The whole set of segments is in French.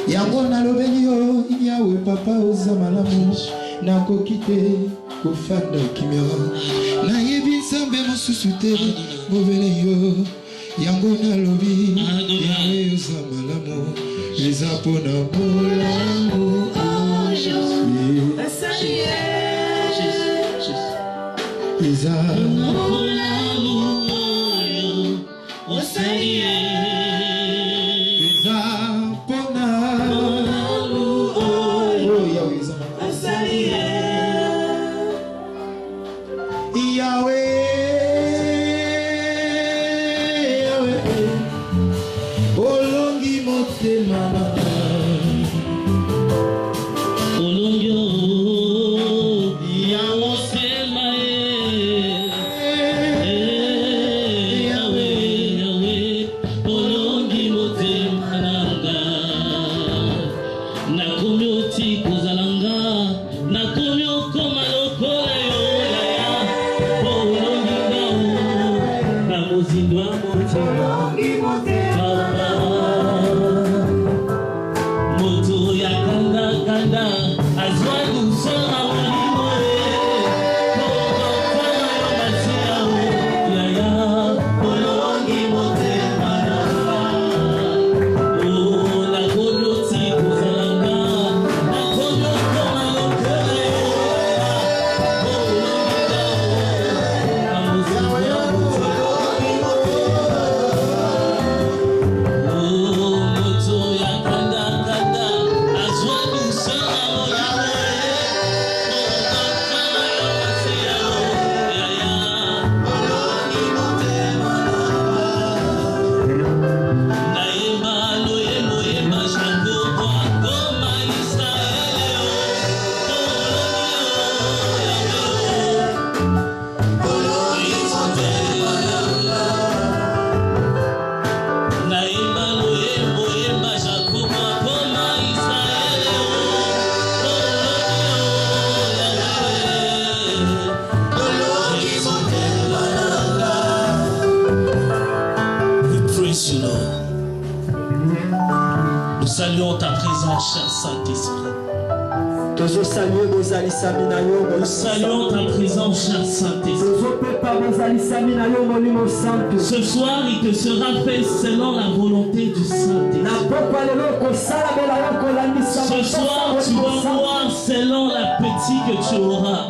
Yango na lobenio Yawe papa oza malamu nakokite kofanda kimia na yebi nzambe mosusu te movele yo yango na lobi Yawe oza malamu eza pona bolamu eza saluons ta présence, cher Saint-Esprit. Nous saluons ta présence, cher Saint-Esprit. Ce soir, il te sera fait selon la volonté du Saint-Esprit. Ce soir, tu vas voir selon la petite que tu auras.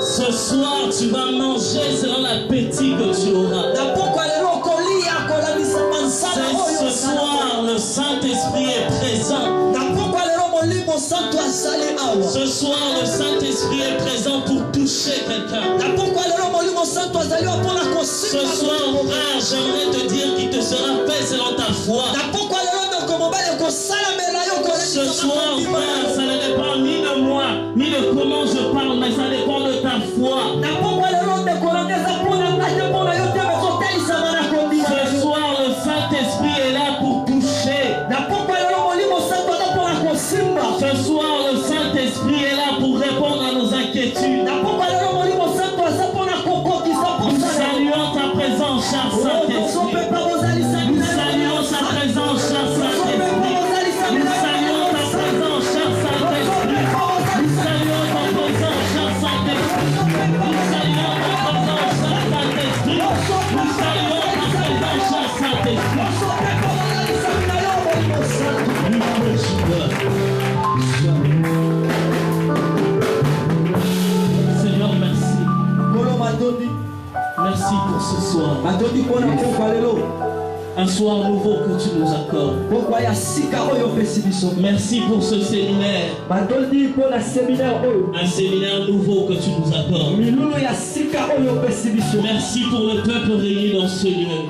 Ce soir, tu vas manger selon la petite que tu auras. Ce soir, le Saint-Esprit est présent. Ce soir, le Saint-Esprit est présent pour toucher quelqu'un. Ce soir, frère, j'aimerais te dire qu'il te sera fait selon ta foi. Ce soir, frère, ça ne dépend ni de moi, ni de comment je parle, mais ça dépend de ta foi. Ce soir, le Saint-Esprit est là pour toucher. Ce soir, le Saint-Esprit est là pour répondre à nos inquiétudes. Nous saluons ta présence, cher Saint-Esprit. Nous saluons sa Merci pour ce soir. Un soir nouveau que tu nous accordes. Merci pour ce séminaire. Un séminaire nouveau que tu nous accordes. Merci pour le peuple réuni dans ce lieu.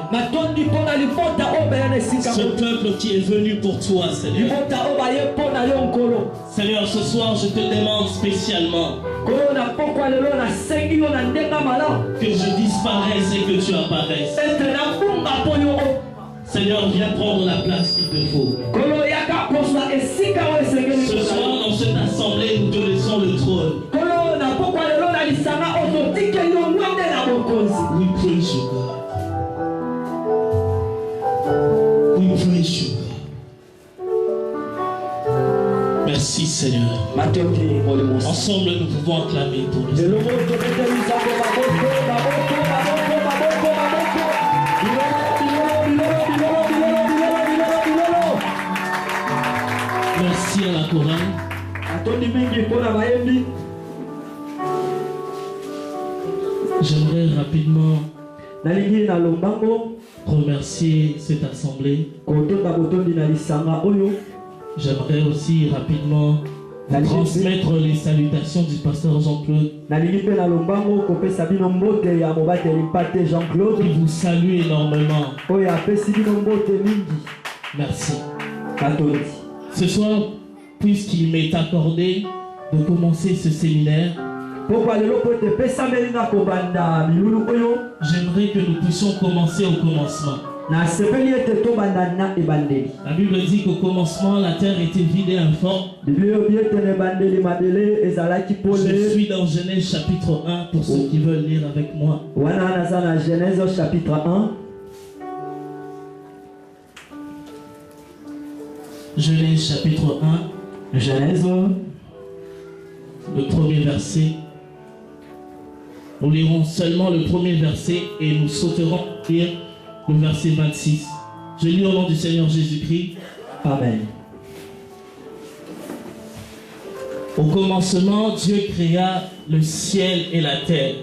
Ce peuple qui est venu pour toi, Seigneur. Seigneur, ce soir je te demande spécialement que je disparaisse et que tu apparaisses. Seigneur, viens prendre la place qu'il te faut. Ce soir, dans cette assemblée, nous te laissons le trône. We praise you, God. We praise you, God. Merci, Seigneur. Ensemble, nous pouvons acclamer pour le Seigneur. Merci à la chorale. J'aimerais rapidement remercier cette assemblée. J'aimerais aussi rapidement transmettre les salutations du pasteur Jean-Claude. Qui vous salue énormément. Merci. Ce soir, puisqu'il m'est accordé de commencer ce séminaire, j'aimerais que nous puissions commencer au commencement. La Bible dit qu'au commencement, la terre était vide et informe. Je suis dans Genèse chapitre 1 pour ceux qui veulent lire avec moi. Genèse chapitre 1. Genèse chapitre 1. Genèse. Le premier verset. Nous lirons seulement le premier verset et nous sauterons lire le verset 26. Je lis au nom du Seigneur Jésus-Christ. Amen. Au commencement, Dieu créa le ciel et la terre.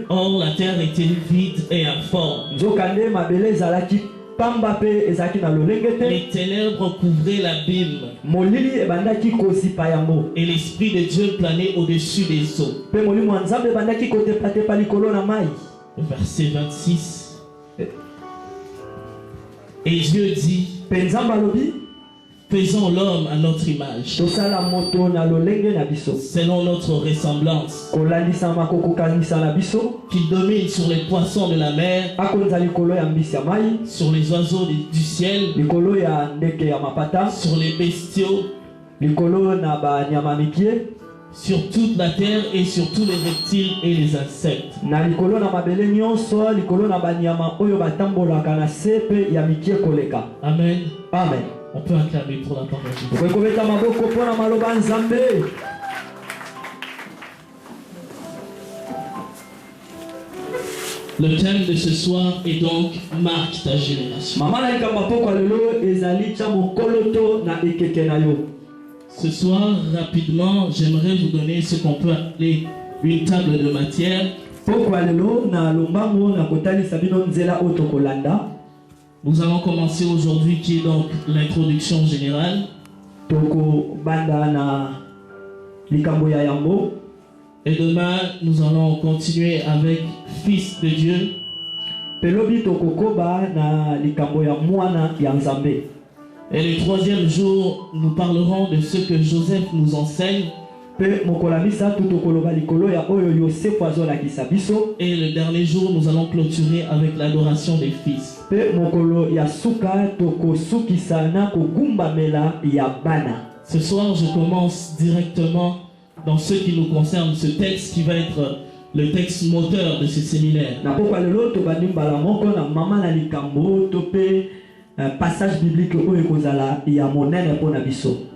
Or, la terre était vide et informe. Les ténèbres couvraient l'abîme. Et l'Esprit de Dieu planait au-dessus des eaux. Verset 26. Et Dieu dit, faisons l'homme à notre image, selon notre ressemblance, qu'il domine sur les poissons de la mer, sur les oiseaux du ciel, sur les bestiaux, sur toute la terre et sur tous les reptiles et les insectes. Amen. Amen. On peut acclamer pour la parole de Dieu. Le thème de ce soir est donc marque ta génération. Ce soir, rapidement, j'aimerais vous donner ce qu'on peut appeler une table de matière. Nous allons commencer aujourd'hui qui est donc l'introduction générale. Et demain, nous allons continuer avec Fils de Dieu. Et le troisième jour, nous parlerons de ce que Joseph nous enseigne. Et le dernier jour, nous allons clôturer avec l'adoration des fils. Ce soir, je commence directement dans ce qui nous concerne, ce texte qui va être le texte moteur de ce séminaire. Passage biblique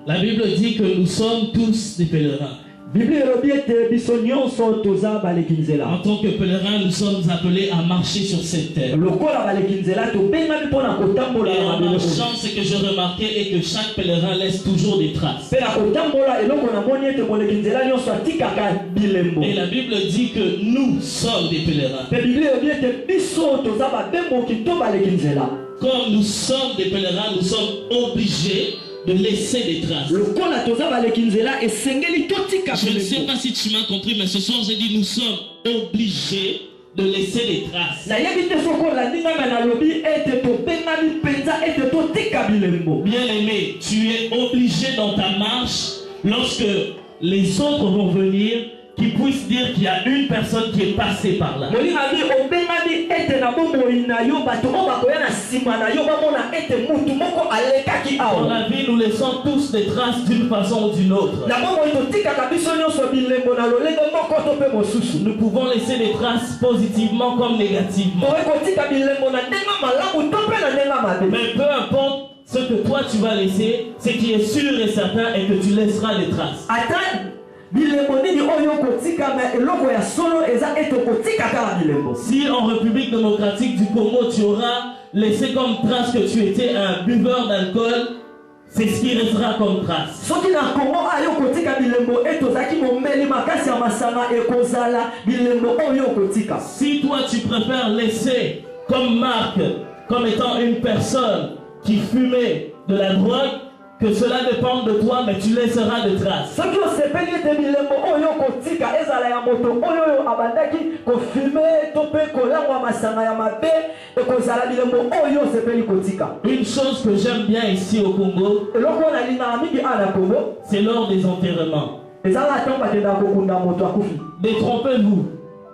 La Bible dit que nous sommes tous des pèlerins. Bible elobi ete biso nyonso toza baleki nzela. En tant que pèlerins, nous sommes appelés à marcher sur cette terre. Lokola baleki nzela tobengami mpona kotambola Et na en mabele oyo. marchant, ce que je remarquais est que chaque pèlerin laisse toujours des traces. Mpe na kotambola eloko namoni ete moleki nzela nyonso atikaka bilembo. Et la Bible dit que nous sommes des pèlerins. Mpe Bible elobi ete biso toza babemboki to baleki nzela. Comme nous sommes des pèlerins, nous sommes obligés de laisser des traces. Lokola toza baleki nzela esengeli totika Je ne sais bilembo. pas si tu m'as compris, mais ce soir j'ai dit nous sommes obligés de laisser des traces. nayebi te soko olandi ngai nalobi ete tobengami mpenza ete totika bilembo. Bien-aimé, tu es obligé dans ta marche, lorsque les autres vont venir, qu'ils puissent dire qu'il y a une personne qui est passée par là. molinga bi obengami ete na bomoi na yo bato oyo bakoya na nsima na yo bamona ete mutu moko alekaki Dans awa. la vie, nous laissons tous des traces d'une façon ou d'une autre. na bomoi totikaka biso nyonso bilembo na lolenge moko to mpe mosusu. Nous pouvons laisser des traces positivement comme négativement. toye kotika bilembo na ndenge malamu to mpe na ndenge mabe. Mais peu importe ce que toi tu vas laisser, ce qui est sûr et certain est que tu laisseras des traces. ata bilembo nini oyo kotika me eloko ya solo eza ete kotika kala bilembo. Si en République démocratique du Congo tu auras laissé comme trace que tu étais un buveur d'alcool, c'est ce qui restera comme trace. soki na kongo ayo kotika bilembo ete ozalaki momeli makasi ya masanga ekozala bilembo oyo kotika. Si toi tu préfères laisser comme marque, comme étant une personne qui fumait de la drogue, que cela dépend de toi, mais tu laisseras des traces. soki osepeli ete bilembo oyo kotika ezala ya moto oyo abandaki kofume to mpe kolangwa masanga ya mabe ekozala bilembo oyo osepeli kotika. Une chose que j'aime bien ici au Congo, eloko oyo nalingaka mingi ana kongo c'est lors des enterrements. ezala ntango bakendaka kokunda moto akufi. Détrompez-vous,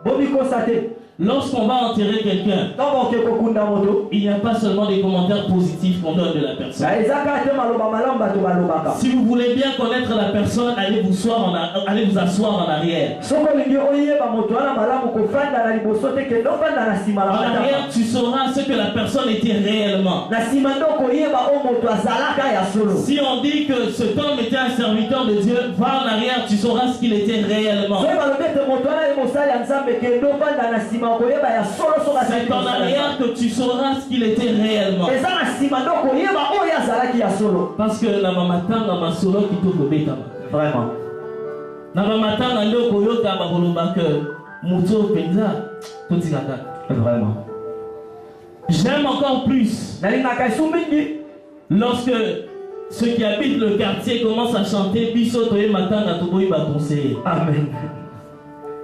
bomikosa te lorsqu'on va enterrer quelqu'un, ntango oke kokunda moto il n'y a pas seulement des commentaires positifs qu'on donne de la personne. na ezaka te maloba malamu bato balobaka. Si vous voulez bien connaître la personne, allez vous asseoir en arrière. soko olingi oyeba moto wana malamu kofanda na liboso te kende ofanda na nsima na En arrière, mataka. tu sauras ce que la personne était réellement. na nsima nde okoyeba o moto azalaka ya solo. Si on dit que cet homme était un serviteur de Dieu, va en arrière, tu sauras ce qu'il était réellement. soki balobi ete moto wana ye mosali ya nzambe kende ofanda na nsima okoyeba ya solo soki azalaki C'est en mosali ya arrière Nzambe. que tu sauras ce qu'il était réellement. eza na nsima nde okoyeba oyo azalaki ya solo. Parce que na mamatanga masolo kitoko betama. vraiment Na mamatanga nde okoyoka bakoloba que moto penza totikaka. vraiment J'aime encore plus nalingaka esu mingi lorsque ceux qui habitent le quartier commencent à chanter biso toye matanga toboyi ba conseiller. amen.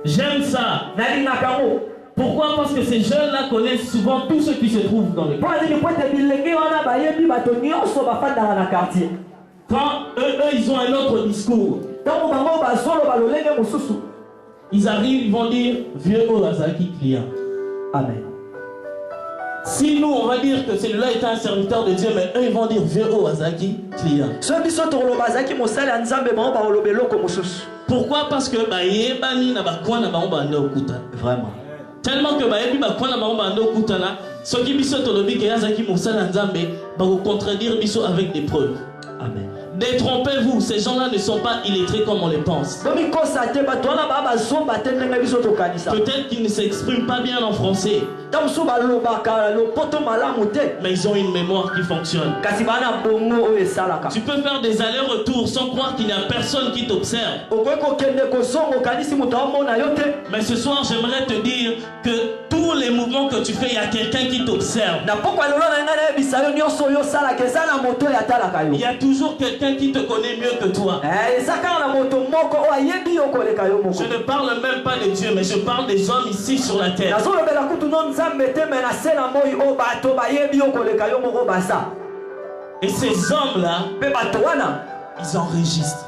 J'aime ça. nalingaka ngo Pourquoi? Parce que ces jeunes-là connaissent souvent tout ce qui se trouve dans le mpo quartier. nini po ete bilenge wana bayebi bato nyonso bafandaka na quartier. Quand eux, ils ont un autre discours. ntango bango bazoloba lolenge mosusu. Ils arrivent, ils vont dire vieux Ozaki client. amen. Si nous, on va dire que celui-là est un serviteur de Dieu, mais eux, ils vont dire vieux Ozaki client. so biso tokoloba azalaki mosali ya nzambe bango bakoloba eloko mosusu. Pourquoi? Parce que bayebani na bakwana bango bande okuta. vraiment Tellement que bayebi bakwana bango bande okutana, soki biso tolobi ke yazaki mosali ya nzambe, bako contredire biso avec des preuves. amen. Détrompez-vous, ces gens-là ne sont pas illettrés comme on les pense. bomikosa te bato wana baa bazomba te ndenge biso tokanisa. Peut-être qu'ils ne s'expriment pas bien en français, ntango mosusu balobaka lopoto malamu te mais ils ont une mémoire qui fonctionne. kasi baa na bongo oyo esalaka. Tu peux faire des allers-retours sans croire qu'il n'y a personne qui t'observe. okoki kokende kozonga okanisi moto amona yo te. Mais ce soir, j'aimerais te dire que tous les mouvements que tu fais, il y a quelqu'un qui t'observe. na pokwa lelo na ngai nayebisa yo nyonso oyo osalaka eza na moto oyo atalaka yo. Il y a toujours quelqu'un qui te connaît mieux que toi. eza kaka na moto moko oyo ayebi yo koleka yo moko. Je ne parle même pas de Dieu, mais je parle des hommes ici sur la terre. nazolobela kutu no nzambe te me na se na moi oyo bato bayebi yo koleka yo moko baza. Et ces hommes-là, mpe bato wana ils enregistrent.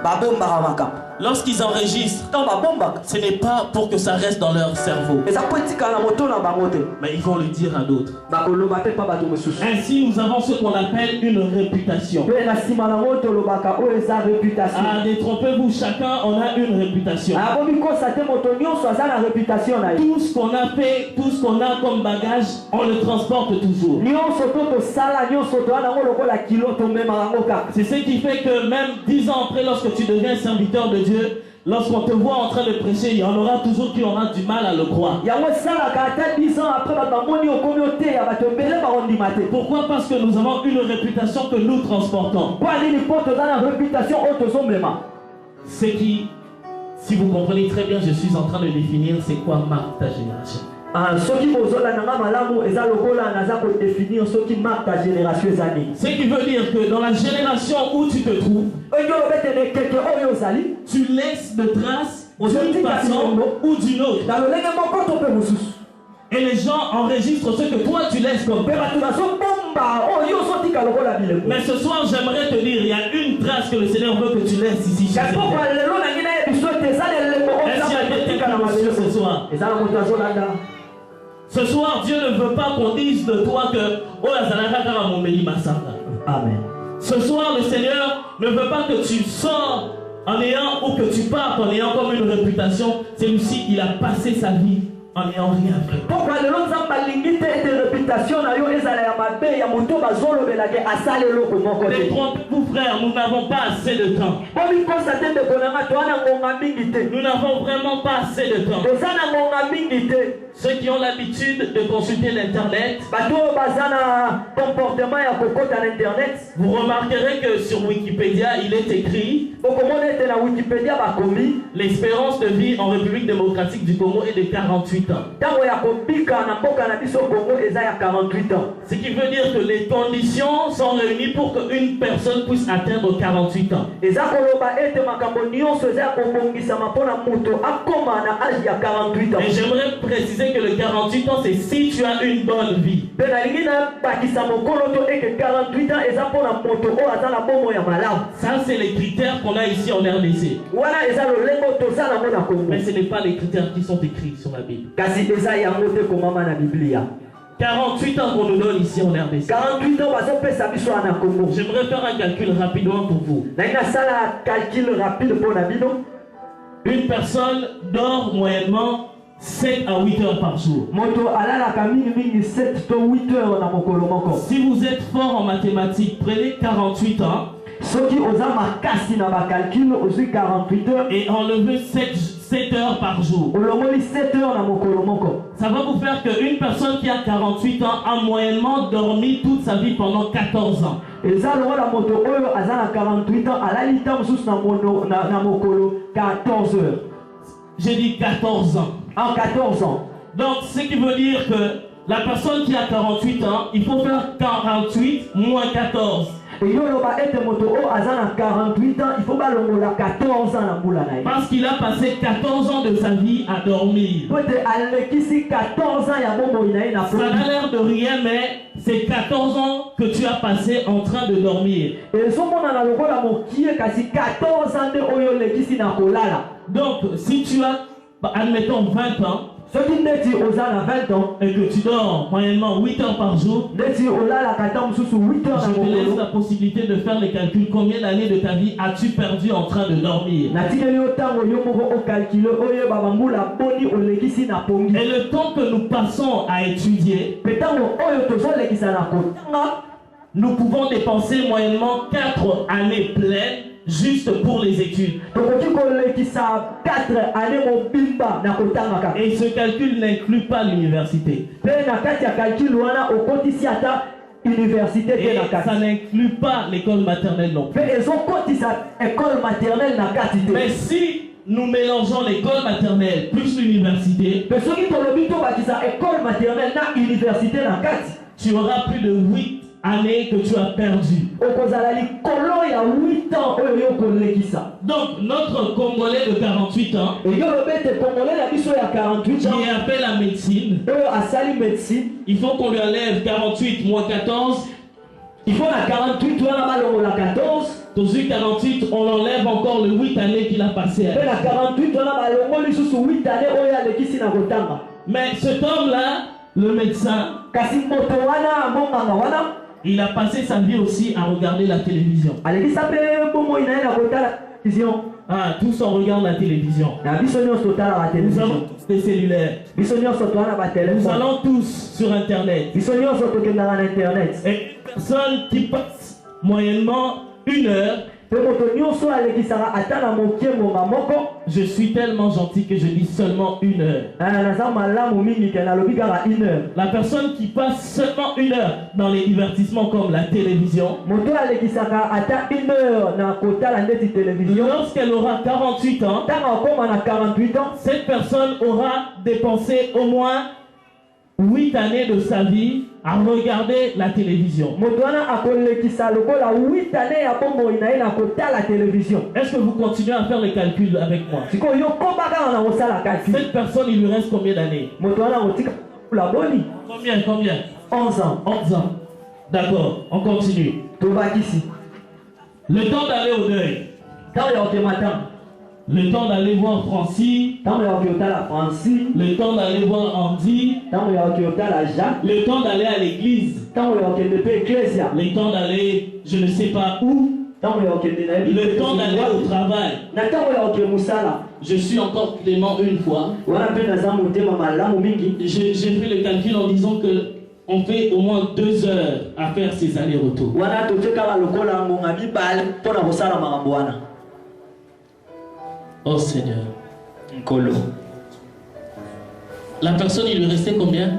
babombaka makambo. Lorsqu'ils enregistrent, ntango babombaka ce n'est pas pour que ça reste dans leur cerveau, eza po etikala na moto na bango te. mais ils vont le dire à d'autres. bakoloba te mpa bato mosusu. Ainsi, nous avons ce qu'on appelle une réputation. mpe na nsima nango tolobaka oyo eza réputation. Ah, détrompez-vous, chacun on a une réputation. bomikosa te moto nyonso aza na réputation na ye. Tout ce qu'on a fait, tout ce qu'on a comme bagage, on le transporte toujours. nyonso to tosala nyonso toa nango lokola kilo tomemaka yango kaka. C'est ce qui fait que même 10 ans après, lorsque tu deviens serviteur de Dieu, lorsqu'on te voit en train de prêcher, il y en aura toujours qui aura du mal à le croire. Pourquoi? Parce que nous avons une réputation que nous transportons. Ce qui, si vous comprenez très bien, je suis en train de définir c'est quoi marque ta génération. Ce qui veut dire que dans la génération où tu te trouves, tu laisses de traces d'une façon ou d'une autre. Et les gens enregistrent ce que toi tu laisses comme trace. Mais ce soir, j'aimerais te dire, il y a une trace que le Seigneur veut que tu laisses ici. Est-ce qu'il y a quelqu'un ce soir? Ce soir, Dieu ne veut pas qu'on dise de toi que Amen. Ce soir, le Seigneur ne veut pas que tu sors en ayant ou que tu partes en ayant comme une réputation. Celui-ci, il a passé sa vie en n'ayant rien fait. Détrompez-vous, frère, nous n'avons pas assez de temps. Nous n'avons vraiment pas assez de temps. Ceux qui ont l'habitude de consulter l'internet, vous remarquerez que sur Wikipédia, il est écrit l'espérance de vie en République démocratique du Congo est de 48 ans. Ce qui veut dire que les conditions sont réunies pour qu'une personne puisse atteindre 48 ans. Et j'aimerais préciser que le 48 ans, c'est si tu as une bonne vie. Ça, c'est les critères qu'on a ici en RDC. Mais ce n'est pas les critères qui sont écrits sur la Bible. 48 ans qu'on nous donne ici en RDC. J'aimerais faire un calcul rapidement pour vous. Une personne dort moyennement 7 à 8 heures par jour. Si vous êtes fort en mathématiques, prenez 48 ans et enlevez 7 heures par jour. Ça va vous faire qu'une personne qui a 48 ans a moyennement dormi toute sa vie pendant 14 ans. J'ai dit 14 ans. En 14 ans. Donc, ce qui veut dire que la personne qui a 48 ans, il faut faire 48 moins 14. Parce qu'il a passé 14 ans de sa vie à dormir. Ça n'a l'air de rien, mais c'est 14 ans que tu as passé en train de dormir. Donc, si tu as, admettons, 20 ans, et que tu dors moyennement 8 heures par jour, je te laisse la possibilité de faire les calculs. Combien d'années de ta vie as-tu perdu en train de dormir? Et le temps que nous passons à étudier, nous pouvons dépenser moyennement 4 années pleines juste pour les études. Et ce calcul n'inclut pas l'université. Et ça n'inclut pas l'école maternelle non plus. Mais si nous mélangeons l'école maternelle plus l'université, tu auras plus de 8 années que tu as perdu. Donc notre Congolais de 48 ans qui est appelé à médecine, il faut qu'on lui enlève 48 moins 14. Il faut la 48, la 14. Dans 48, on enlève encore les 8 années qu'il a passé. Mais cet homme-là, le médecin, il a passé sa vie aussi à regarder la télévision. Ah, tous on regarde la télévision. Nous avons tous des cellulaires. Nous allons tous sur Internet. Et une personne qui passe moyennement 1 heure Je suis tellement gentil que je dis seulement 1 heure. La personne qui passe seulement 1 heure dans les divertissements comme la télévision, lorsqu'elle aura 48 ans, cette personne aura dépensé au moins 8 années de sa vie à regarder la télévision. Est-ce que vous continuez à faire les calculs avec moi? Cette personne, il lui reste combien d'années? Combien 11 ans. 11 ans. D'accord, on continue. Le temps d'aller au deuil. Le temps d'aller voir Francie. Le temps d'aller voir Andy. Le temps d'aller à l'église. Le temps d'aller je ne sais pas où. Le temps d'aller au travail. Je suis encore Clément une fois. J'ai fait le calcul en disant que on fait au moins 2 heures à faire ces allers-retours. Oh Seigneur. La personne, il lui restait combien?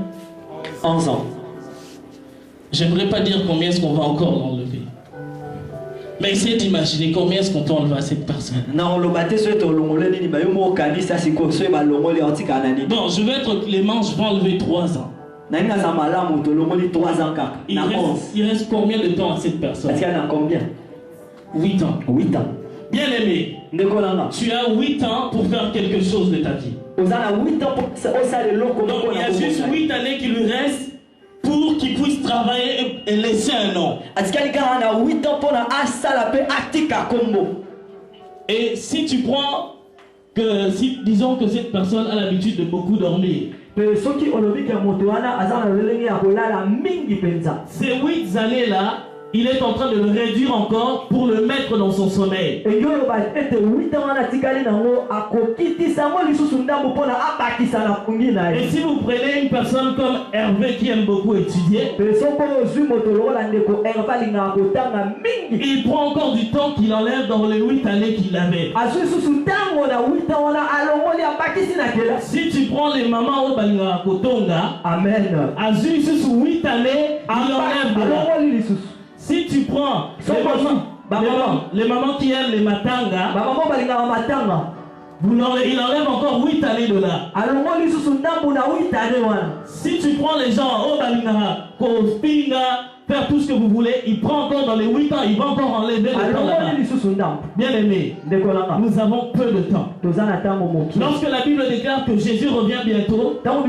11 ans. J'aimerais pas dire combien est-ce qu'on va encore l'enlever. Mais essayez d'imaginer combien est-ce qu'on peut enlever à cette personne. Bon, je vais être Clément, je vais enlever 3 ans. Il reste combien de temps à cette personne? Est-ce qu'il y en a combien? 8 ans. 8 ans. Bien aimé, tu as 8 ans pour faire quelque chose de ta vie. Donc il y a juste 8 années qui lui restent pour qu'il puisse travailler et laisser un nom. Et si tu prends que, disons que cette personne a l'habitude de beaucoup dormir, ces 8 années-là, il est en train de le réduire encore pour le mettre dans son sommeil. Et si vous prenez une personne comme Hervé qui aime beaucoup étudier, il prend encore du temps qu'il enlève dans les 8 années qu'il avait. Si tu prends les mamans au Balinga Kotonga, Amen. Azu sous 8 années, il enlève de là. Si tu prends les mamans qui aiment les matanga, il enlève encore 8 années de là. Si tu prends les gens au Balingara, Kospinga, faire tout ce que vous voulez, il prend encore dans les 8 ans, il va encore enlever le temps là-bas. Bien aimé, nous avons peu de temps. Lorsque la Bible déclare que Jésus revient bientôt, en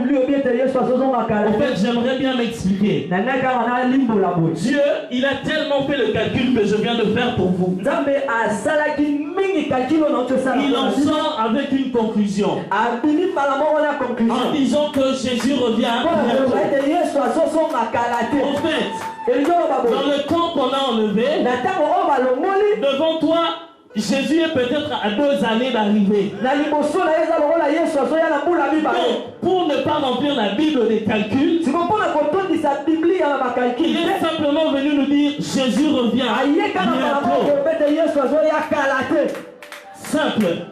fait, j'aimerais bien m'expliquer. Dieu, il a tellement fait le calcul que je viens de faire pour vous. Il en sort avec une conclusion. En disant que Jésus revient bientôt. En fait, dans le temps qu'on a enlevé, devant toi, Jésus est peut-être à 2 années d'arriver. Pour ne pas remplir la Bible des calculs, il est simplement venu nous dire Jésus revient bientôt. Simple.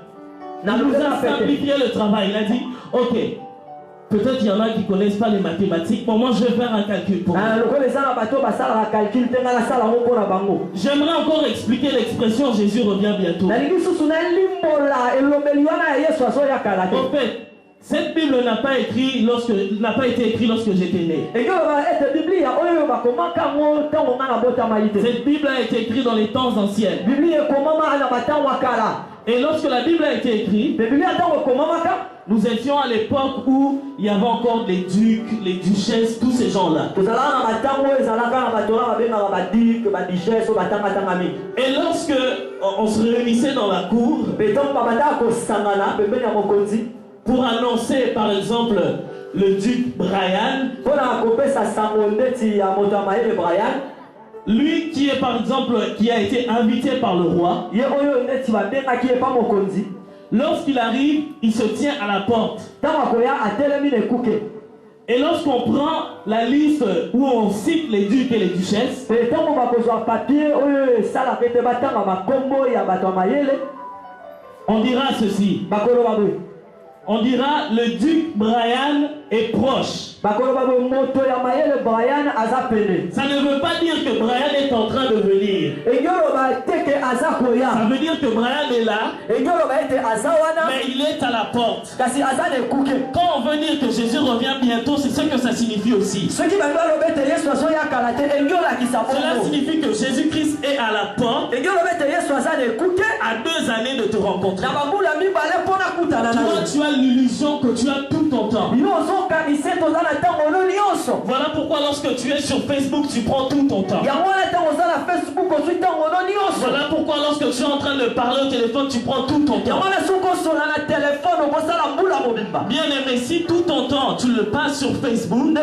Il nous a simplifié le travail. Il a dit, ok, peut-être il y en a qui ne connaissent pas les mathématiques. Pour moi, je vais faire un calcul pour vous. J'aimerais encore expliquer l'expression Jésus revient bientôt. En fait, cette Bible n'a pas été écrite lorsque j'étais né. Cette Bible a été écrite dans les temps anciens. Et lorsque la Bible a été écrite, nous étions à l'époque où il y avait encore les ducs, les duchesses, tous ces gens-là. Et lorsque on se réunissait dans la cour pour annoncer par exemple le duc Brian, lui qui est par exemple qui a été invité par le roi, lorsqu'il arrive, il se tient à la porte. Et lorsqu'on prend la liste où on cite les ducs et les duchesses, on dira ceci. On dira le duc Brian est proche. Ça ne veut pas dire que Brian est en train de venir. Ça veut dire que Brian est là, mais il est à la porte. Quand on veut dire que Jésus revient bientôt, c'est ce que ça signifie aussi. Cela signifie que Jésus-Christ est à la porte, à 2 années de te rencontrer. Toi, tu as l'illusion que tu as tout ton temps. Voilà pourquoi lorsque tu es sur Facebook, tu prends tout ton temps. Voilà pourquoi lorsque tu es en train de parler au téléphone, tu prends tout ton temps. Bien aimé, si tout ton temps tu le passes sur Facebook,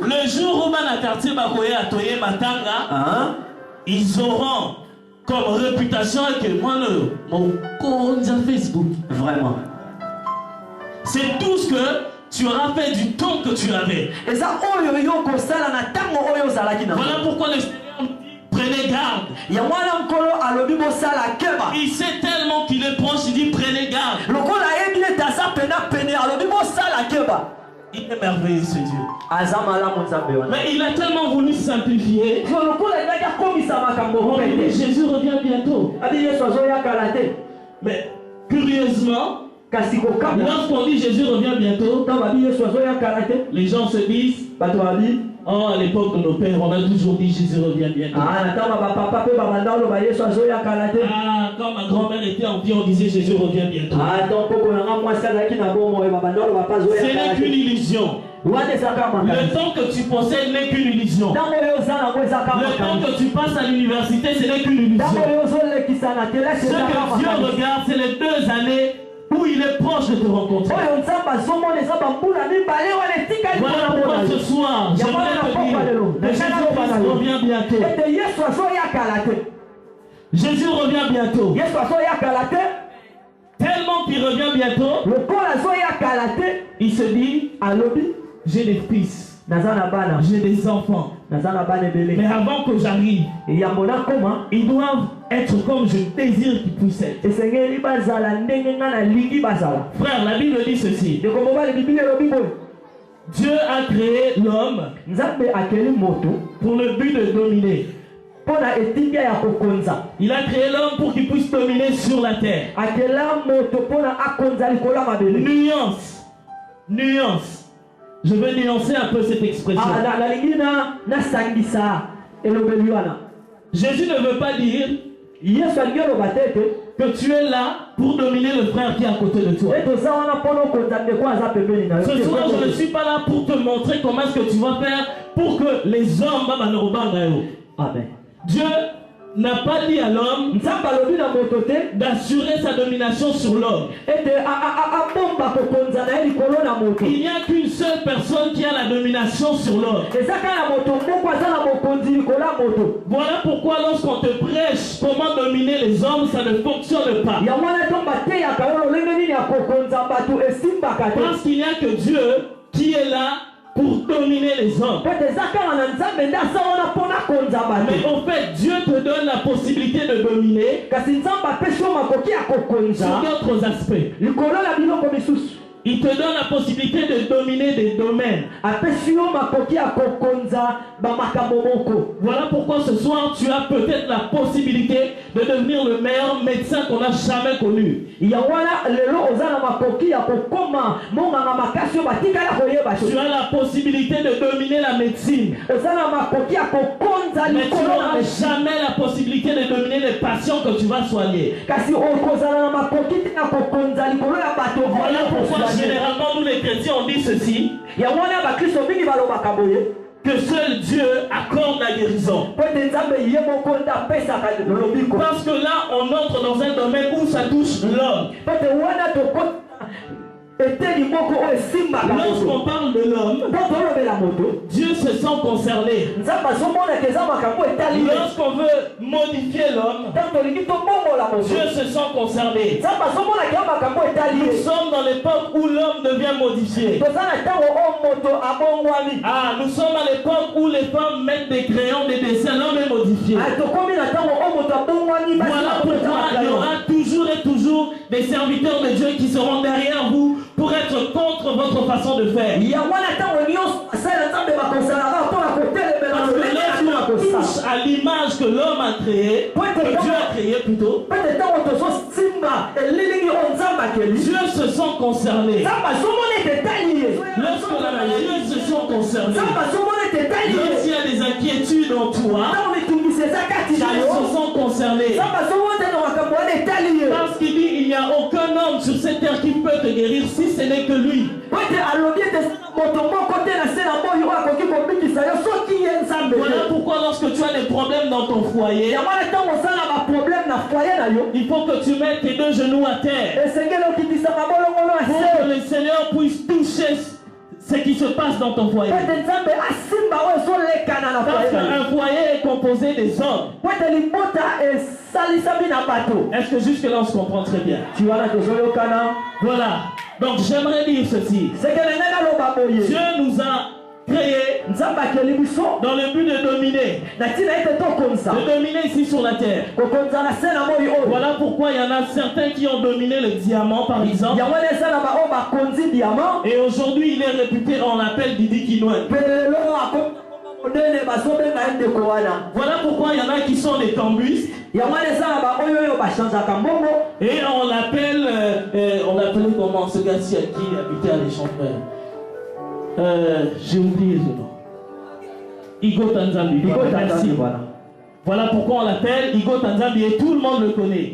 le jour où Mana Quartier Bakoye a toyé Matanga, ils auront comme réputation que moi, mon compte Facebook. Vraiment. C'est tout ce que tu auras fait du temps que tu avais. Voilà pourquoi le Seigneur dit, prenez garde. Il sait tellement qu'il est proche, il dit prenez garde. Il est merveilleux ce Dieu. Mais il a tellement voulu simplifier. Jésus revient bientôt. Mais curieusement, lorsqu'on dit Jésus revient bientôt, les gens se disent, oh, à l'époque de nos pères, on a toujours dit Jésus revient bientôt. Quand ma grand-mère était en vie, on disait Jésus revient bientôt. Ce n'est qu'une illusion. Le temps que tu possèdes n'est qu'une illusion. Le temps que tu passes à l'université, ce n'est qu'une illusion. Ce que Dieu regarde, c'est les 2 années où il est proche de te rencontrer. Voilà pourquoi ce soir, j'aimerais te dire que Jésus revient bientôt. Jésus revient bientôt. Tellement qu'il revient bientôt, il se dit, j'ai des fils, j'ai des enfants. Mais avant que j'arrive, ils doivent être comme je désire qu'ils puissent être. Frère, la Bible dit ceci. Dieu a créé l'homme pour le but de dominer. Il a créé l'homme pour qu'il puisse dominer sur la terre. Nuance. Je veux nuancer un peu cette expression. Jésus ne veut pas dire que tu es là pour dominer le frère qui est à côté de toi. Ce soir, je ne suis pas là pour te montrer comment est-ce que tu vas faire pour que les hommes... Amen. Dieu n'a pas dit à l'homme d'assurer sa domination sur l'homme. Il n'y a qu'une seule personne qui a la domination sur l'homme. Voilà pourquoi lorsqu'on te prêche comment dominer les hommes, ça ne fonctionne pas. Parce qu'il n'y a que Dieu qui est là pour dominer les hommes. Mais en fait, Dieu te donne la possibilité de dominer sur d'autres aspects. Il te donne la possibilité de dominer des domaines. Voilà pourquoi ce soir tu as peut-être la possibilité de devenir le meilleur médecin qu'on n'a jamais connu. Tu as la possibilité de dominer la médecine. Mais tu n'auras jamais la possibilité de dominer les patients que tu vas soigner. Voilà pourquoi généralement nous les chrétiens on dit ceci, que seul Dieu accorde la guérison. Parce que là on entre dans un domaine où ça touche l'homme. Lorsqu'on parle de l'homme, Dieu Dieu se sent concerné. Lorsqu'on veut modifier l'homme, Dieu se sent concerné. Nous sommes dans l'époque où l'homme devient modifié. Ah, nous sommes à l'époque où les femmes mettent des crayons, des dessins, l'homme est modifié. Voilà pourquoi il y aura toujours et toujours des serviteurs de Dieu qui seront derrière vous pour être contre votre façon de faire. Parce que lorsqu'on touche à l'image que l'homme a créée, que Dieu a créée plutôt, Dieu se sent concerné. Lorsque Dieu se sent concerné, lorsqu'il y a des inquiétudes en toi, Dieu se sent concerné. Parce qu'il dit il n'y a aucun homme sur cette terre qui peut te guérir si ce n'est que lui. Voilà pourquoi lorsque tu as des problèmes dans ton foyer, il faut que tu mettes tes deux genoux à terre pour que le Seigneur puisse toucher ce qui se passe dans ton foyer. Parce qu'un foyer est composé des hommes. Est-ce que jusque-là on se comprend très bien? Voilà. Donc j'aimerais dire ceci. Dieu nous a créés dans le but de dominer. De dominer ici sur la terre. Voilà pourquoi il y en a certains qui ont dominé le diamant par exemple. Et aujourd'hui il est réputé, on l'appelle Didi Kinoën. Voilà pourquoi il y en a qui sont des cambistes. Et on l'appelle, on l'appelait comment ce gars-ci qui habitait à l'Échampeur. J'ai oublié le nom. Igo Tanzambi. Merci. Voilà pourquoi on l'appelle Igo Tanzambi et tout le monde le connaît.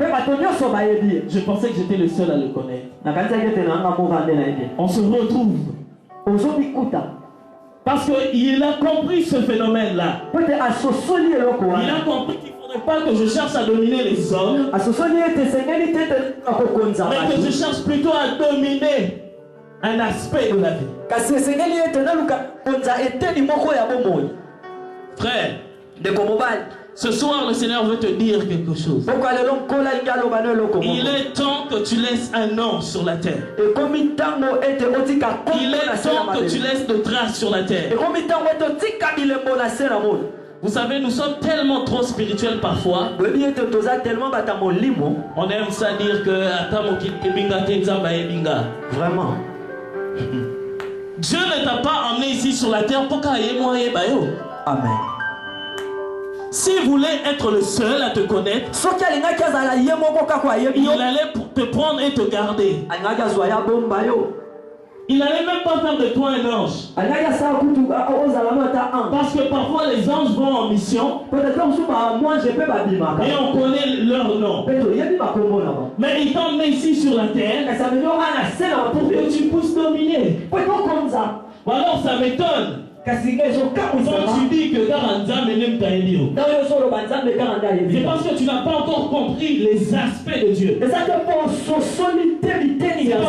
Je pensais que j'étais le seul à le connaître. On se retrouve. Parce qu'il a compris ce phénomène-là. Il a compris qu'il ne faudrait pas que je cherche à dominer les hommes, mais que je cherche plutôt à dominer un aspect de la vie. Frère, ce soir le Seigneur veut te dire quelque chose. Il est temps que tu laisses un nom sur la terre. Il est temps que tu laisses de traces sur la terre. Vous savez, nous sommes tellement trop spirituels parfois. On aime ça dire que vraiment. Dieu ne t'a pas emmené ici sur la terre pour qu'il moi et bayo. Amen. Si vous voulez être le seul à te connaître, il allait te prendre et te garder. Il n'allait même pas faire de toi un ange. Parce que parfois les anges vont en mission et on connaît leur nom. Mais il t'a emmené ici sur la terre pour que tu puisses dominer. Alors ça m'étonne. Quand tu dis que c'est parce que tu n'as pas encore compris les aspects de Dieu. C'est parce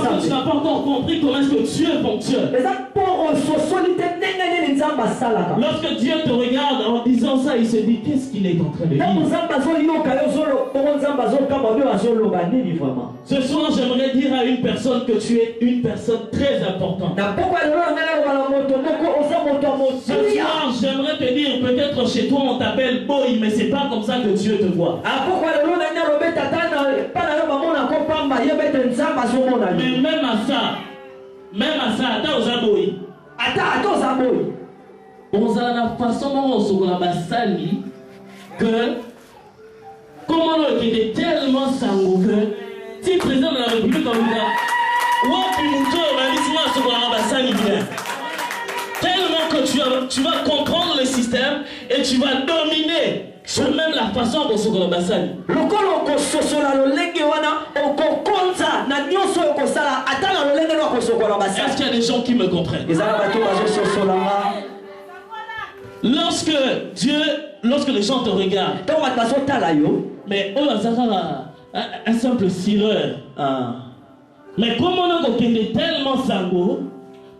que tu n'as pas encore compris comment est-ce que Dieu fonctionne. Lorsque Dieu te regarde en disant ça, il se dit qu'est-ce qu'il est en train de dire. Ce soir, j'aimerais dire à une personne que tu es une personne très importante. Ce soir, j'aimerais te dire, peut-être chez toi on t'appelle Boy, mais c'est pas comme ça que Dieu te voit. Mais même à ça, attends aux aboy. On a la façon dont on se la basali que comment on était tellement sango que si le président de la République comme ça, tellement que tu vas comprendre le système et tu vas dominer sur même la façon dont se la basali. Est-ce qu'il y a des gens qui me comprennent? Lorsque les gens te regardent, mais oh, un simple cireur. Mais comment on a tellement sango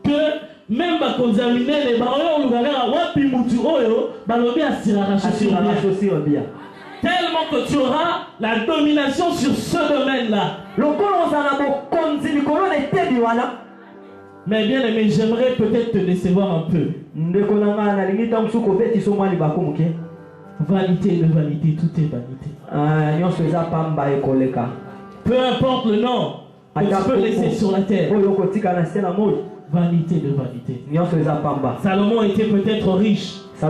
que même bakonzaminer les baroyo lugala wapi mutu oyo balobi asirara chaussure bien. Tellement que tu auras la domination sur ce domaine-là. Mais bien aimé, j'aimerais peut-être te décevoir un peu. Vanité de vanité, tout est vanité. Peu importe le nom que tu peux laisser sur la terre. Vanité de vanité. Salomon était peut-être riche. Mais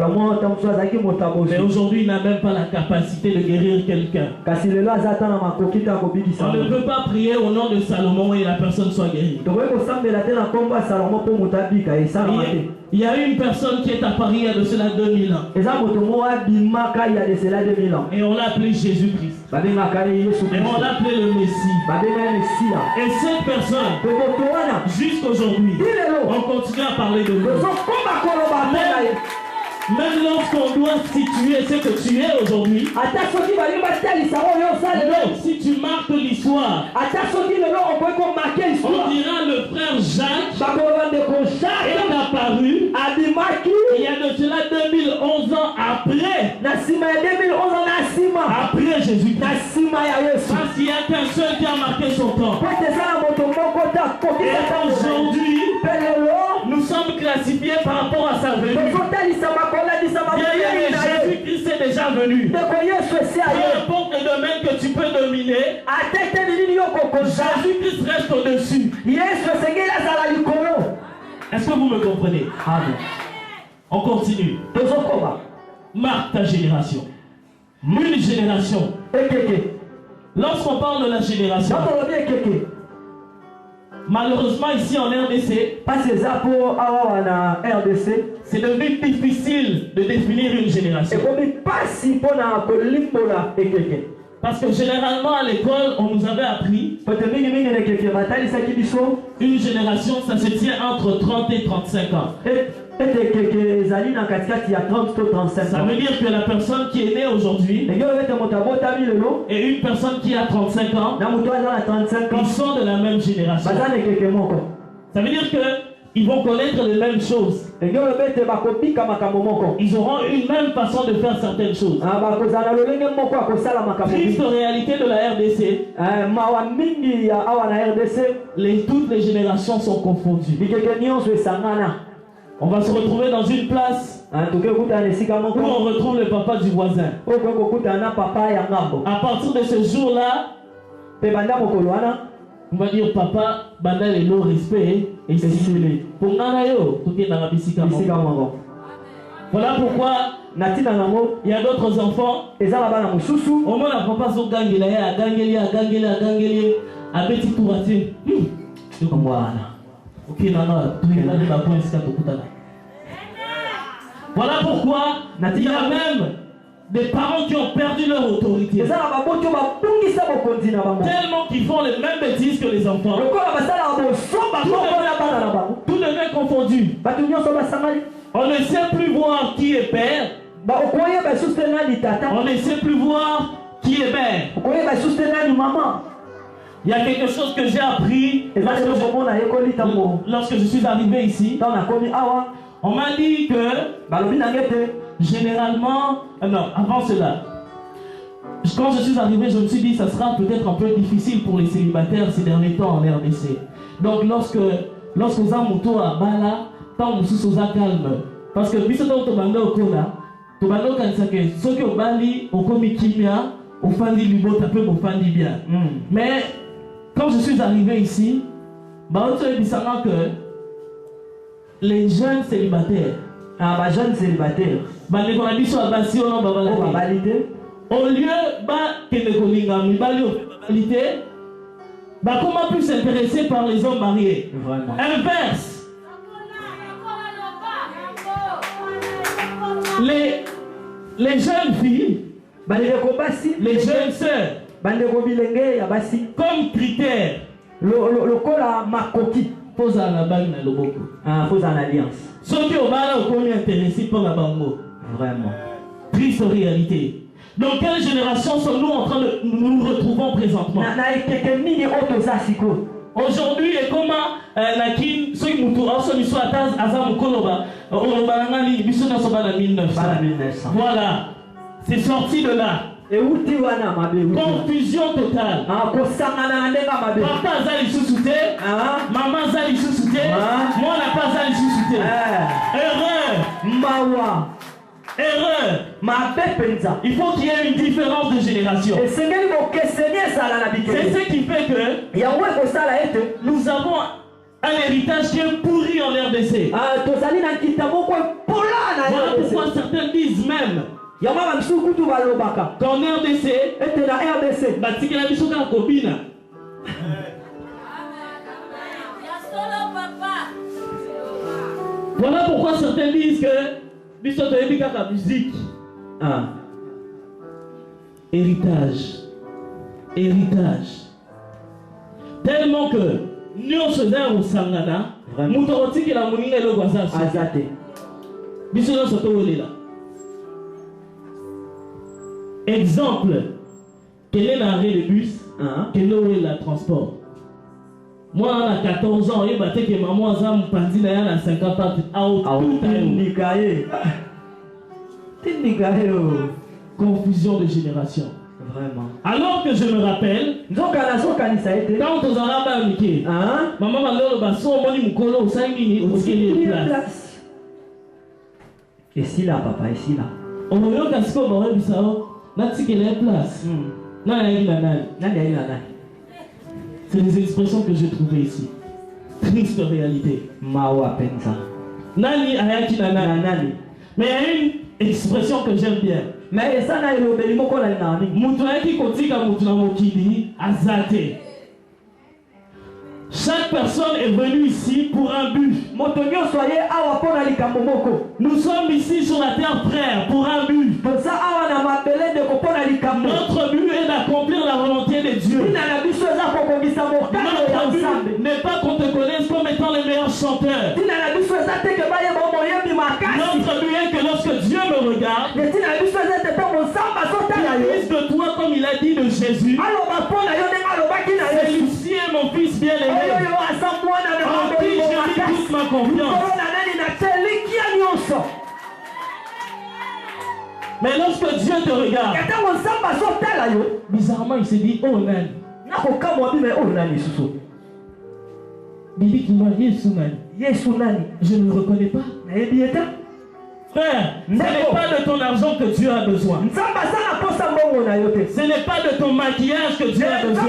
aujourd'hui, il n'a même pas la capacité de guérir quelqu'un. On ne peut pas prier au nom de Salomon et la personne soit guérie. Il y a une personne qui est apparue il y a de cela 2000 ans. Et on l'a appelé Jésus-Christ. Et on l'a appelé le Messie. Et cette personne, jusqu'aujourd'hui, on continue à parler de lui. Même lorsqu'on doit situer ce que tu es aujourd'hui, même si tu marques l'histoire, on dira le frère Jacques est apparu il y a de cela 2011 ans après Jésus-Christ. Parce qu'il n'y a qu'un seul qui a marqué son temps. Et aujourd'hui, nous sommes classifiés par rapport à sa venue. Jésus-Christ est déjà venu. Peu importe le domaine que tu peux dominer, Jésus-Christ reste au-dessus. Est-ce que vous me comprenez? Amen. On continue. Marque ta génération. Une génération. Lorsqu'on parle de la génération, malheureusement ici en RDC, c'est devenu difficile de définir une génération. Parce que généralement à l'école, on nous avait appris une génération, ça se tient entre 30 et 35 ans. Ça veut dire que la personne qui est née aujourd'hui et une personne qui a 35 ans, ils sont de la même génération. Ça veut dire qu'ils vont connaître les mêmes choses. Ils auront une même façon de faire certaines choses. Triste réalité de la RDC, toutes les générations sont confondues. On va se retrouver dans une place où on retrouve le papa du voisin. À partir de ce jour-là, on va dire papa, banda le low respect et c'est pour nanayo, tout est dans la bisika. Voilà pourquoi il y a d'autres enfants. Au moins la papa son gangela, a gangeli, a petit tourature. Ok, voilà pourquoi il y a même des parents qui ont perdu leur autorité. Tellement qu'ils font les mêmes bêtises que les enfants. Tout devient confondu. On ne sait plus voir qui est père. On ne sait plus voir qui est mère. Il y a quelque chose que j'ai appris lorsque je suis arrivé ici. On m'a dit que généralement, non, avant cela, quand je suis arrivé, je me suis dit que ça sera peut-être un peu difficile pour les célibataires ces derniers temps en RDC. Donc lorsque vous avez moto à Bala, tant vous êtes calme. Parce que si vous avez au Kona, vous avez dit que ceux qui ont Bali, au Komikimia, au Fandi Libo, ça peut vous faire bien. Mais quand je suis arrivé ici, que les jeunes célibataires, au lieu comment plus s'intéresser par les hommes mariés? Inverse. Les jeunes filles, les jeunes sœurs, comme critère, pose à la bague dans le boko. Pose à l'alliance. Ceux qui ont mal au premier intéressé pour la bango. Vraiment. Triste réalité. Dans quelle génération sommes-nous en train de nous retrouvons présentement? Aujourd'hui, et comment Nakin, ceux qui m'ont aussi mis sur la tasse, Azam Koloba, Olobanangani, Bisson dans son ban à 1900. Voilà, c'est sorti de là. Confusion totale. Papa Zali sous-souté, maman Zali sous-souté, moi n'a pas Zali sous-souté. Erreur. Erreur. Il faut qu'il y ait une différence de génération. C'est ce qui fait que nous avons un héritage qui est pourri en RDC. Voilà pourquoi certains disent même qu'en RDC, voilà pourquoi certains disent que la musique. Héritage. Tellement que nous faisons au Sangana, nous avons dit que la monnaie est le voisin. Exemple, quel est l'arrêt de bus, quel est le transport. Moi, à 14 ans, il m'a dit que maman a 50 ans. Confusion de génération. Vraiment. Alors que je me rappelle, quand on a rabat maman m'a dit que 5 minutes, place. Et si là, papa, et si là. On va voir qu'est-ce qu'on va place. C'est les expressions que j'ai trouvées ici. Triste réalité. Mawa pensa. Nani ayaki nani. Mais il y a une expression que j'aime bien. Mais ça n'a eu le mot qu'on a nani. Mutuaki kotika mutuna mokili azate. Chaque personne est venue ici pour un but. Nous sommes ici sur la terre, frère, pour un but. Notre but est d'accomplir la volonté de Dieu. Notre but n'est pas qu'on te connaisse comme étant les meilleurs chanteurs. Notre but est que lorsque Dieu me regarde, il puisse de toi comme il a dit de Jésus. C'est Lucien, mon fils bien-aimé. En qui j'ai mis toute ma confiance. Mais lorsque Dieu te regarde, bizarrement il se dit oh nani. Bibi qui m'a dit Yesu nani. Je ne le reconnais pas. Frère, ce n'est pas de ton argent que Dieu a besoin. Ce n'est pas de ton maquillage que Dieu a besoin.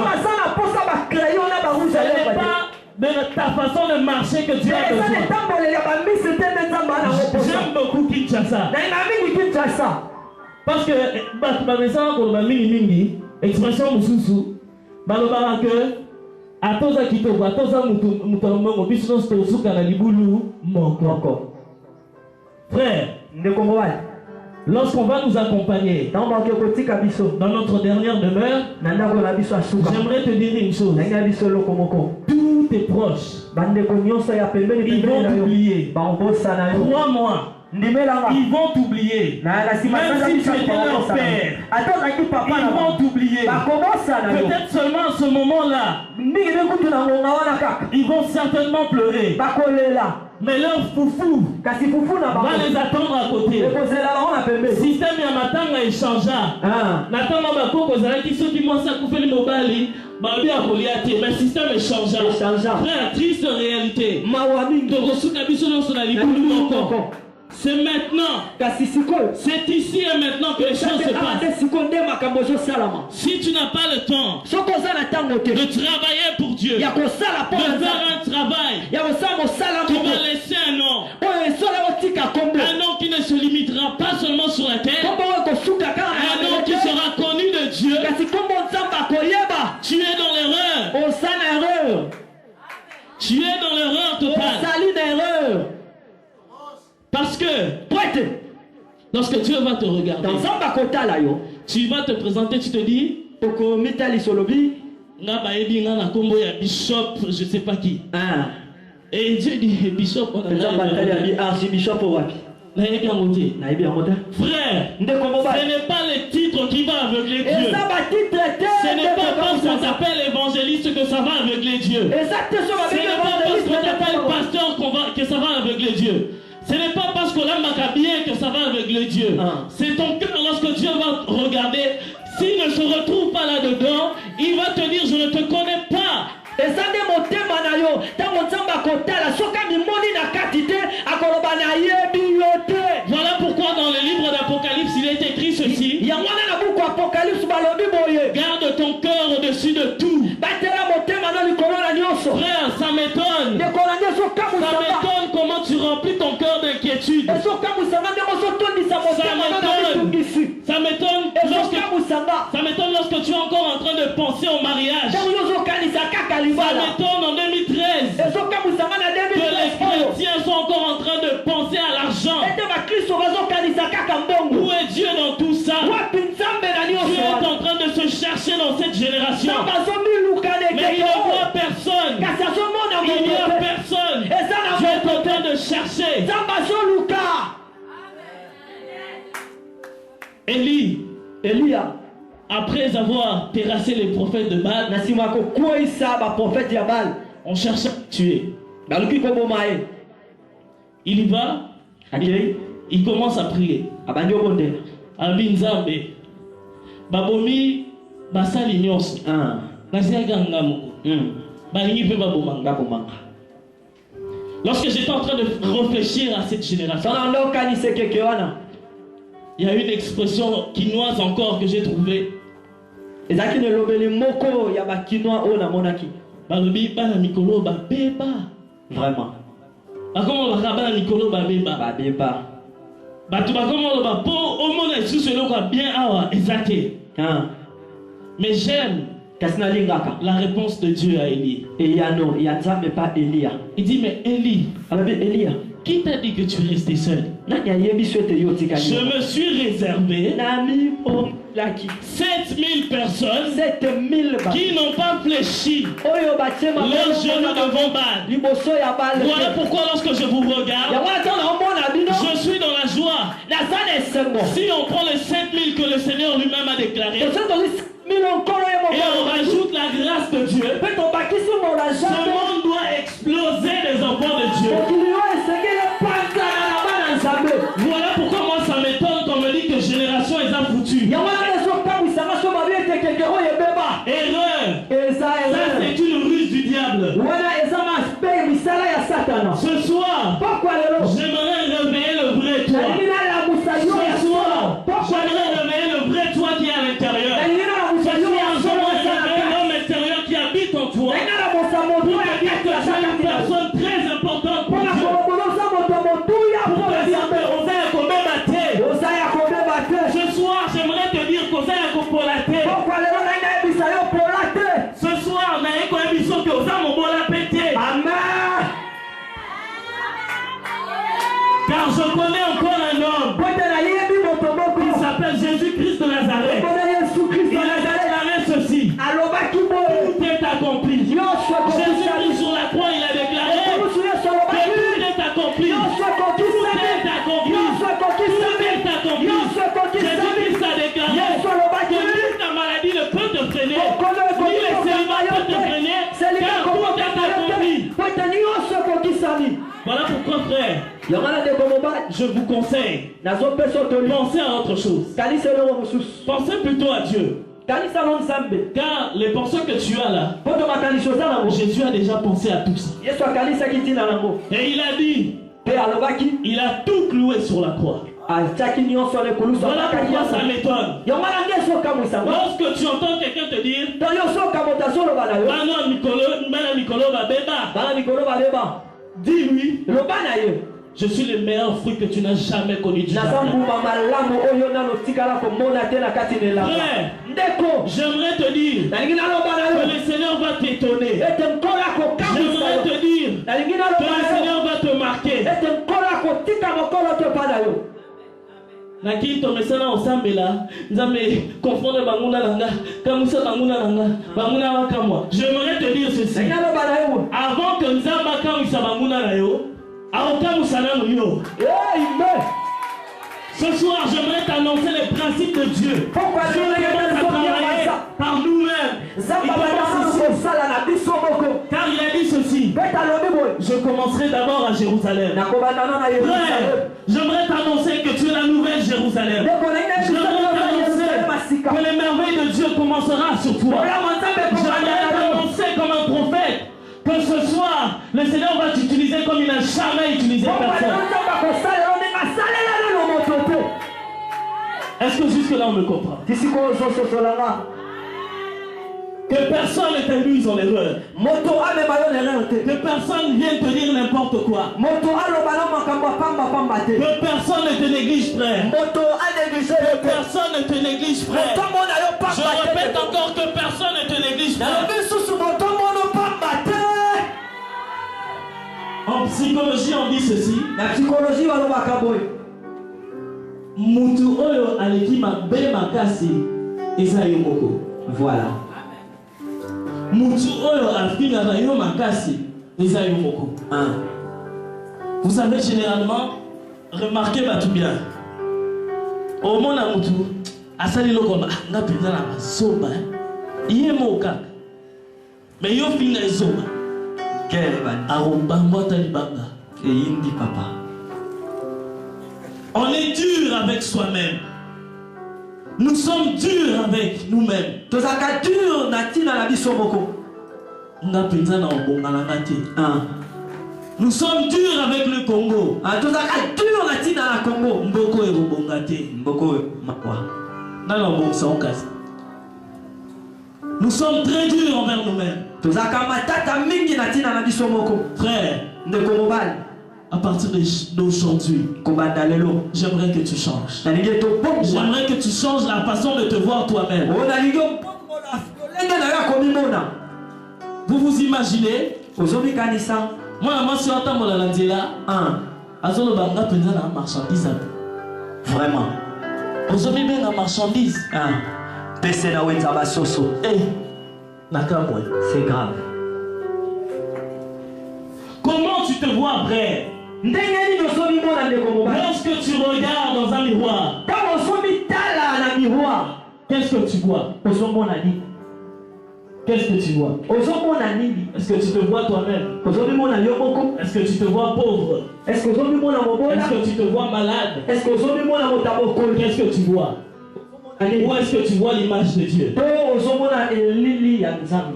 Ce n'est pas de ta façon de marcher que Dieu a besoin. J'aime beaucoup Kinshasa. Parce que expression mususu balobara que atoza kitoko atoza mutombo biso tosuka na libulu moko. Frère, lorsqu'on va nous accompagner dans notre dernière demeure, j'aimerais te dire une chose. Tous tes proches, ils vont t'oublier. Crois-moi, ils vont t'oublier. Même si tu étais leur père, ils vont t'oublier. Peut-être seulement à ce moment-là, ils vont certainement pleurer. Mais leur foufou va les attendre à côté. Système ya matanga échangea. Natanga bakoko zalaki soki mwasi akufeli mobali babi akoliati mais système échangea. Frère, triste réalité. Tokosuka biso nyonso na libulu moko. C'est maintenant, c'est ici et maintenant que les choses se passent. Si tu n'as pas le temps de travailler pour Dieu, de faire un travail qui va laisser un nom qui ne se limitera pas seulement sur la terre, un nom qui sera connu de Dieu, tu es dans l'erreur. Tu es dans l'erreur totale. Parce que lorsque Dieu va te regarder, tu vas te présenter, tu te dis Bishop, je ne sais pas qui. Et Dieu dit Bishop, frère, ce n'est pas le titre qui va aveugler Dieu. Ce n'est pas parce qu'on s'appelle évangéliste que ça va aveugler Dieu. Ce n'est pas parce qu'on t'appelle pasteur que ça va aveugler Dieu. Ce n'est pas parce qu'on l'aime bien que ça va aveugler Dieu. C'est ton cœur lorsque Dieu va regarder. S'il ne se retrouve pas là-dedans, il va te dire, je ne te connais pas. Voilà pourquoi dans le livre d'Apocalypse, il est écrit ceci. Garde ton cœur au-dessus de tout. Frère, ça m'étonne. Ça m'étonne comment tu remplis ton cœur d'inquiétude. Ça m'étonne lorsque tu es encore en train de penser au mariage. Ça m'étonne en 2013 que les chrétiens sont encore en train de penser à l'argent. Où est Dieu dans tout ça? Dieu est en train de se chercher dans cette génération. Mais il ne voit personne. Il n'y a personne. Dieu est en train de chercher. Élie, après avoir terrassé les prophètes de Baal, on cherche à tuer. Il y va, il commence à prier. Abinzambe, babomi, basali nyos, naziaga ngamu, balingi pe babomanga. Lorsque j'étais en train de réfléchir à cette génération, il y a une expression quinoise encore que j'ai trouvée. Balobi bana mikolo ba beba. Vraiment. Comment on va bana mikolo ba beba? Ba beba. Ba tu ba comment on va pour au monde est sous le bien awa exacté. Mais j'aime la réponse de Dieu à Élie. Il dit mais Élie, qui t'a dit que tu restais seul? Je me suis réservé 7000 personnes qui n'ont pas fléchi leurs genoux devant Baal. Voilà pourquoi lorsque je vous regarde, je suis dans la joie. Si on prend les 7000 que le Seigneur lui-même a déclaré, et on rajoute la grâce de Dieu, ce monde doit exploser les enfants de Dieu. Voilà pourquoi moi ça m'étonne qu'on me dit que génération est foutue. Erreur. Ça c'est une ruse du diable. Ce soir, j'aimerais réveiller le vrai toi. Ce soir, j'aimerais réveiller le vrai toi qui est à l'intérieur. L'homme intérieur qui habite en toi. Pour te dire que tu es une personne très importante pour Dieu. Pour te dire que ce soir, j'aimerais te dire que ce soir, on a une émission que vous avez pété. Car je connais encore un homme qui s'appelle Jésus-Christ de Nazareth. Il a déclaré ceci. Tout est accompli. Jésus-Christ sur la croix, il a déclaré que tout est accompli. Tout est accompli. Tout est accompli. Jésus-Christ a déclaré que ni ta maladie ne peut te freiner, ni le célibat peut te freiner, car tout est accompli. Voilà pourquoi, frère, je vous conseille, pensez à autre chose. Pensez plutôt à Dieu. Car les pensées que tu as là, Jésus a déjà pensé à tout ça. Et il a dit, il a tout cloué sur la croix. Voilà pourquoi ça m'étonne. Lorsque tu entends quelqu'un te dire dis-lui, je suis le meilleur fruit que tu n'as jamais connu du jardin. Frère, j'aimerais te dire que le Seigneur va t'étonner. J'aimerais te dire que le Seigneur va te marquer. Naki to mesana osambela nzambe confondre banguna langa kamusa banguna langa banguna wakamwa. J'aimerais te dire ceci. Avant que nzamba kamisa banguna na yo, aokamusa na yo. Ce soir, j'aimerais t'annoncer les principes de Dieu. Dieu commence à travailler par nous-mêmes. Car il a dit ceci. Je commencerai d'abord à Jérusalem. Frère, j'aimerais t'annoncer que tu es la nouvelle Jérusalem. J'aimerais t'annoncer que les merveilles de Dieu commenceront sur toi. J'aimerais t'annoncer comme un prophète que ce soir, le Seigneur va t'utiliser comme il n'a jamais utilisé personne. Est-ce que jusque-là on me comprend? Que personne ne t'induise en erreur. Que personne vienne te dire n'importe quoi. Que personne ne te néglige, frère. Que personne ne te néglige, frère. Je répète encore que personne ne te néglige, frère. En psychologie, on dit ceci. Mutu oyo aleki mabe makasi eza yo moko. Voilà. Mutu oyo afingaka yo makasi eza yo moko. Vous savez généralement remarquez tout bien. Au monde à mutu asali loko nga pinza na masoba. Iye moka. Mais yo finga ezoba. Quel ban. Arobamba talibanga. Et indi papa. On est dur avec soi-même. Nous sommes durs avec nous-mêmes. Nous sommes durs avec le Congo. Nous sommes très durs envers nous-mêmes. Frère, à partir d'aujourd'hui, j'aimerais que tu changes. J'aimerais que tu changes la façon de te voir toi-même. Vous vous imaginez? Moi, je suis en train de marchandise. Vraiment. Aujourd'hui, bien la marchandise. C'est grave. Comment tu te vois, frère? Lorsque tu regardes dans un miroir, qu'est-ce que tu vois? Qu'est-ce que tu vois? Est-ce que tu te vois toi-même? Est-ce que tu te vois pauvre? Est-ce que tu te vois malade? Qu'est-ce que tu vois? Où est-ce que tu vois l'image de Dieu?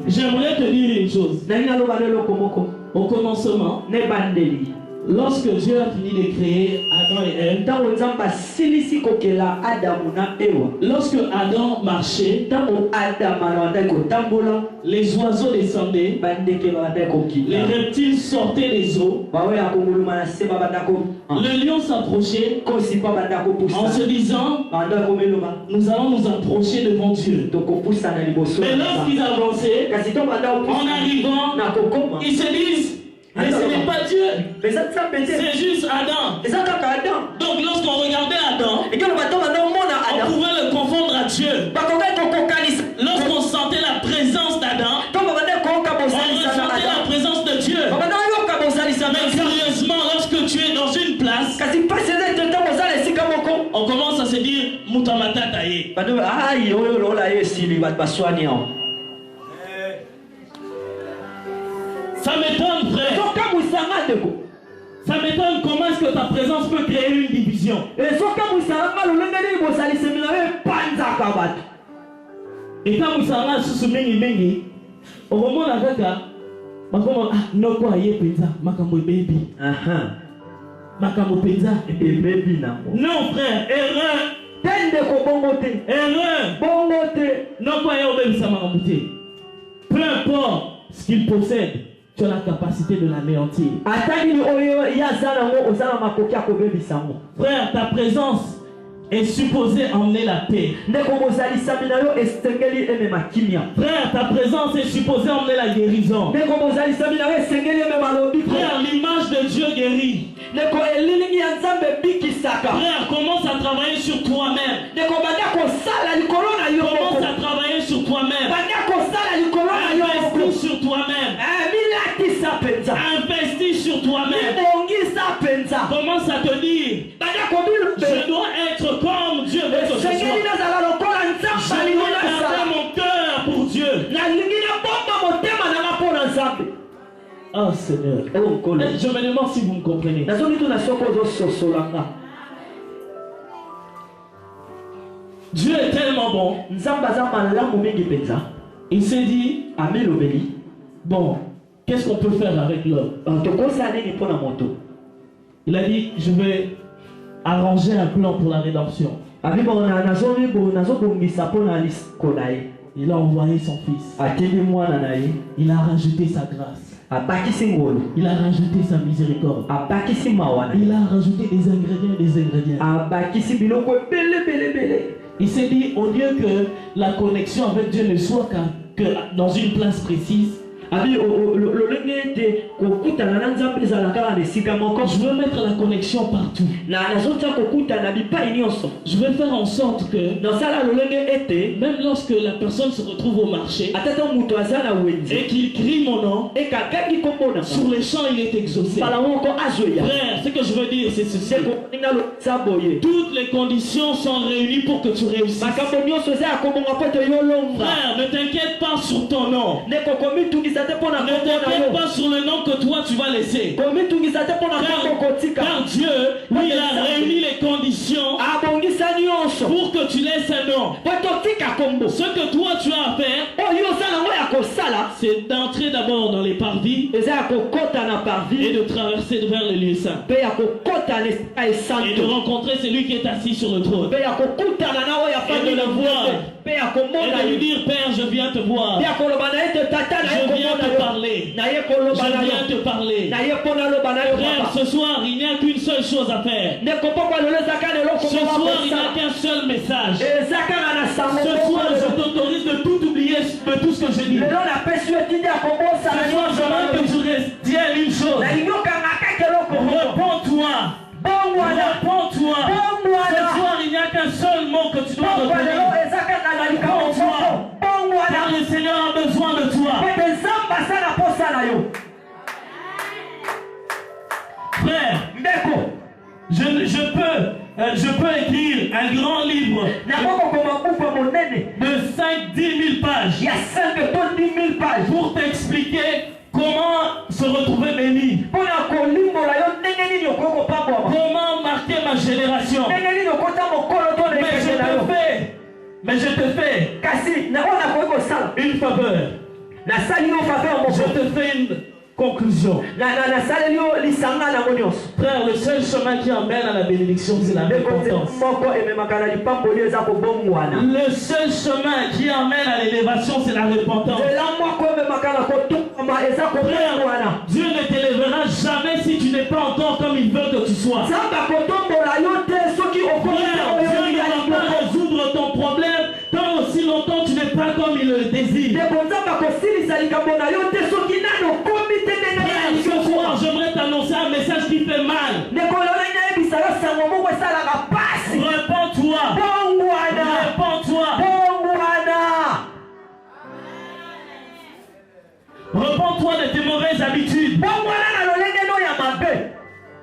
J'aimerais te dire une chose. Au commencement, lorsque Dieu a fini de créer Adam et Ève, lorsque Adam marchait, les oiseaux descendaient, les reptiles sortaient des eaux, le lion s'approchait en se disant, nous allons nous approcher devant Dieu. Mais lorsqu'ils avançaient, en arrivant, ils se disent, mais ce n'est pas Dieu, c'est juste Adam. Donc lorsqu'on regardait Adam, on pouvait le confondre à Dieu. Lorsqu'on sentait la présence d'Adam, on ressentait la présence de Dieu. Mais sérieusement, lorsque tu es dans une place, on commence à se dire Mutamatataye. Ça m'étonne, frère. Ça m'étonne comment est-ce que ta présence peut créer une division. Et quand vous savez sous mengi, au moment où on a no quoi y penza, makambo baby. Makambo penza et baby na. Non frère, erreur. Tende ko bongote. Erreur. Bongote. Non quoi y baby ça makambo te. Peu importe ce qu'il possède, tu as la capacité de l'anéantir. Frère, ta présence est supposée emmener la paix. Frère, ta présence est supposée emmener la guérison. Frère, l'image de Dieu guérit. Frère, commence à travailler sur toi-même. Commence à travailler sur toi-même. Investis sur toi-même. Investis sur toi-même. Commence à te dire, je dois être Seigneur. Eh, Nkolo. Je me demande si vous me comprenez. Nazoni tu na soko zo sosolanga. Dieu est tellement bon. Nzamba za malamu mingi penza. Il s'est dit, Amelobeli. bon, qu'est-ce qu'on peut faire avec l'homme? Tokosa nini pona moto. Il a dit, je vais arranger un plan pour la rédemption. Abi bon nazoni bo nazobongisa pona liskonaye. Il a envoyé son fils. Ateli mwana naye. Il a rajouté sa grâce. Abakisi ngolo. Il a rajouté sa miséricorde. Abakisi mawana. Il a rajouté des ingrédients. Abakisi biloko bele. Il s'est dit, au lieu que la connexion avec Dieu ne soit que dans une place précise, Abi lolenge te kokutana na nzambe ezalaka na esika moko. je veux mettre la connexion partout. Na nazota kokutana bipai nyonso. Je vais faire en sorte que Dans sala lolenge ete même lorsque la personne se retrouve au marché atata muto azana wenze. et qu'il crie mon nom, E kakaki kombona. sur les champs il est exaucé. Pala moko azoya. Frère, ce que je veux dire c'est ceci. Seko ngalo saboye. Toutes les conditions sont réunies pour que tu réussisses. Makambo nyonso za komonga poto yolonga. Frère, ne t'inquiète pas sur ton nom. Neko komitungisa te pona Ne komona t'inquiète yo. pas sur le nom que toi tu vas laisser. Komitungisa te pona kombo kotika. Car Dieu, lui, il a réuni les conditions Abongisa nyonso. pour que tu laisses un nom. Poto tika kombo. Ce que toi tu as à faire, Oyo sala ngo ya kosala. c'est d'entrer d'abord dans les parvis Eza ya kokota na et parvi. de traverser vers le lieu saint. Pe ya kokota na esika Et de esanto. rencontrer celui qui est assis sur le trône. Pe ya kokutana na oyo Et afandi de na le voir. mbote. Pe ya Et komona de lui yo. dire, Père, je viens te voir. Pe ya koloba na ete tata na ye Je viens komona te yo. parler. Na ye koloba Je na viens yo. te parler. Na ye pona loba na yo Frère, papa. ce soir, il n'y a qu'une seule chose à faire. Ndeko pokwa lelo ezaka lelo Ce komona soir, il n'y a kosala. qu'un seul message. Ezaka na sango. Ce soir, je t'autorise de tout oublier de tout ce que j'ai dit. Lelo na pesi etindi ya kobosa na Ce soir, je veux que tu retiennes une chose. na linyoka ngaka keloko. Réponds-toi. Bongwana. Réponds-toi. Ce Bongwana. soir, il n'y a qu'un seul mot que tu dois Bongwana lelo retenir. ezaka na likambo moko. Bongwana. Car le Seigneur a besoin de toi. Pepe nzamba sana posa na yo. Frère, Ndeko. je peux écrire un grand livre Nakoko koma buku monene. de 5-10 000 pages Ya 5 to 10 000 pages. pour t'expliquer comment se retrouver béni, Pona kolimbola yo ndenge nini okoko pambwa. comment marquer ma génération. Ndenge nini okota mokolo to na Mais je te fais kasi na ona koiko sala. une faveur. Na sali no faveur Je moko. te fais une conclusion. Na sali yo lisanga na monios. Frère, le seul chemin qui emmène à la bénédiction, c'est la repentance. Moko ememaka na lipamboli eza kobongwana. Le seul chemin qui emmène à l'élévation, c'est la repentance. Ela moko ememaka na kotukama eza kobongwana. Dieu ne t'élèvera jamais si tu n'es pas encore comme il veut que tu sois. Zamba kotombola yo te soki Frère, okomi Dieu ne va pas résoudre ton problème tant aussi longtemps tu n'es pas comme il le désire. Ndeko nzamba kosilisa likambo na yo te soki nano komi te ndenge Frère, na ce soir, j'aimerais t'annoncer un message qui fait mal. ndeko lelo nayebisa yo sango moko esalaka pasi. Répands-toi. Bongwana. Répands-toi. Bongwana. Répands-toi de tes mauvaises habitudes. Bongwana na lolenge no ya mabe.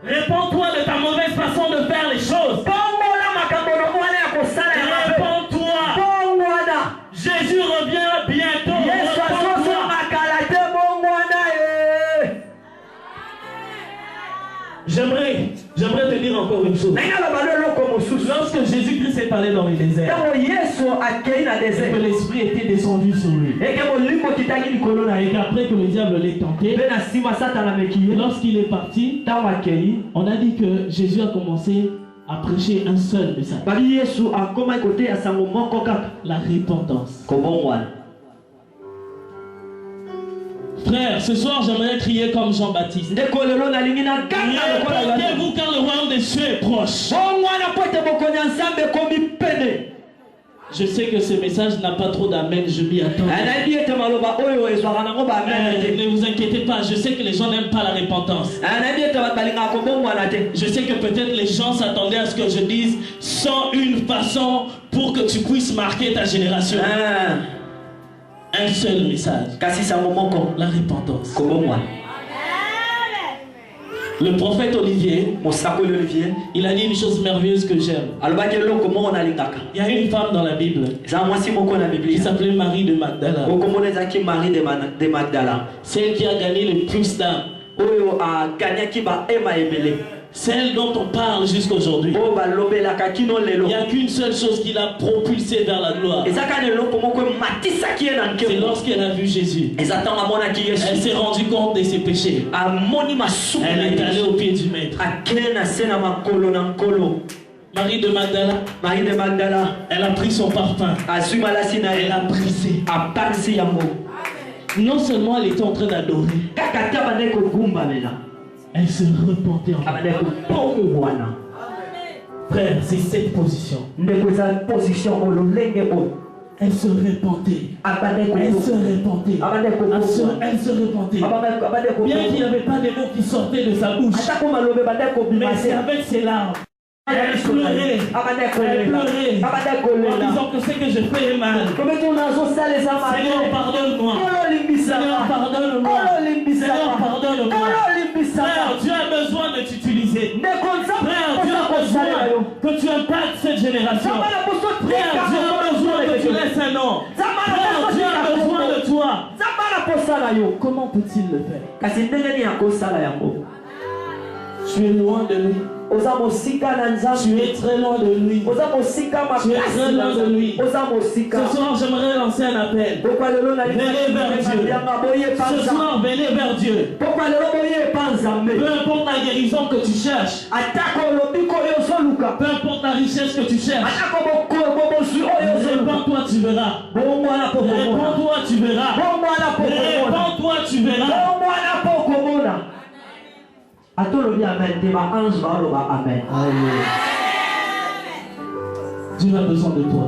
Répands-toi de ta mauvaise façon de faire les choses. Bongola makambo mwana ya kosala ya mabe. Répands-toi. Bongwana. Jésus revient bientôt. Yesu azozo Répands-toi. makala te bongwana ye. J'aimerais te dire encore une chose. Naina loba leloko mosusu. Lorsque Jésus-Christ est allé dans le désert, Ntango Yesu akei na et que désert. l'Esprit était descendu sur lui, Eke molimo kitaki likolo na et ye. qu'après que le diable l'ait tenté, Mpe na nsima satana ameki ye. lorsqu'il est parti, Ntango akei. on a dit que Jésus a commencé à prêcher un seul message, Babi Yesu akoma kote ya sango moko kaka. la repentance. Kobongwana. Frère, ce soir j'aimerais crier comme Jean-Baptiste. Ndeko lelo nalingi na ganga lokola yo. Répentez-vous car le royaume des cieux est proche. Bongwana po ete bokonya nzambe ekomi pene. Je sais que ce message n'a pas trop d'amen, je m'y attends. Nayebi ete maloba oyo ezwaka nango baamene te. Ne vous inquiétez pas, je sais que les gens n'aiment pas la repentance. Nayebi ete bato balingaka kobongwana te. Je sais que peut-être les gens s'attendaient à ce que je dise 101 façons pour que tu puisses marquer ta génération. Un seul message, Kasi sango moko la repentance. kobongwana. Le prophète Olivier, Mosakoli Olivier il a dit une chose merveilleuse que j'aime. alobaki eloko moko nalingaka. Il y a une femme dans la Bible Eza mwasi moko na qui Biblia. s'appelait Marie de Magdala. Okomona ezalaki Marie de Magdala. Celle qui a gagné le plus d'âmes. oyo a gagné qui ba ema ebele. Celle dont on parle jusqu'aujourd'hui. O ba lobela ka kino lelo. Il n'y a qu'une seule chose qui l'a propulsée vers la gloire. Ezaka lelo komo ko matisa ki na nkemo. C'est lorsqu'elle a vu Jésus. Ezata mona ki Yesu. Elle s'est rendue compte de ses péchés. A moni masuku. Elle est allée au pied du maître. A kena sena makolo na nkolo. Marie de Magdala. Marie de Magdala. Elle a pris son parfum. Azuma la sina Elle a brisé. A parsi yamo. Non seulement elle était en train d'adorer. Kakata baneko gumba mena. Elle se repentait en frère, c'est cette position. Elle se repentait. Elle se repentait. Elle se repentait. Bien qu'il n'y avait pas des mots qui sortaient de sa bouche. Mais c'est avec ses larmes. Elle pleurait. Elle pleurait. En disant que ce que je fais est mal. Seigneur, pardonne-moi. Seigneur, pardonne-moi. Seigneur, pardonne-moi. Frère, Dieu a besoin de t'utiliser. Frère, Dieu a besoin que tu impactes cette génération. Frère, Dieu a besoin que tu laisses un nom. Frère, Dieu a besoin de toi. Comment peut-il le faire? Tu es loin de lui. Tu es très loin de lui. Tu es très loin de lui. Ce soir, j'aimerais lancer un appel. Venez vers Dieu. Ce soir, venez vers Dieu. Peu importe la guérison que tu cherches. Peu importe la richesse que tu cherches. Répands-toi, tu verras. Répands-toi, tu verras. Répands-toi, tu verras. Dieu a besoin de toi.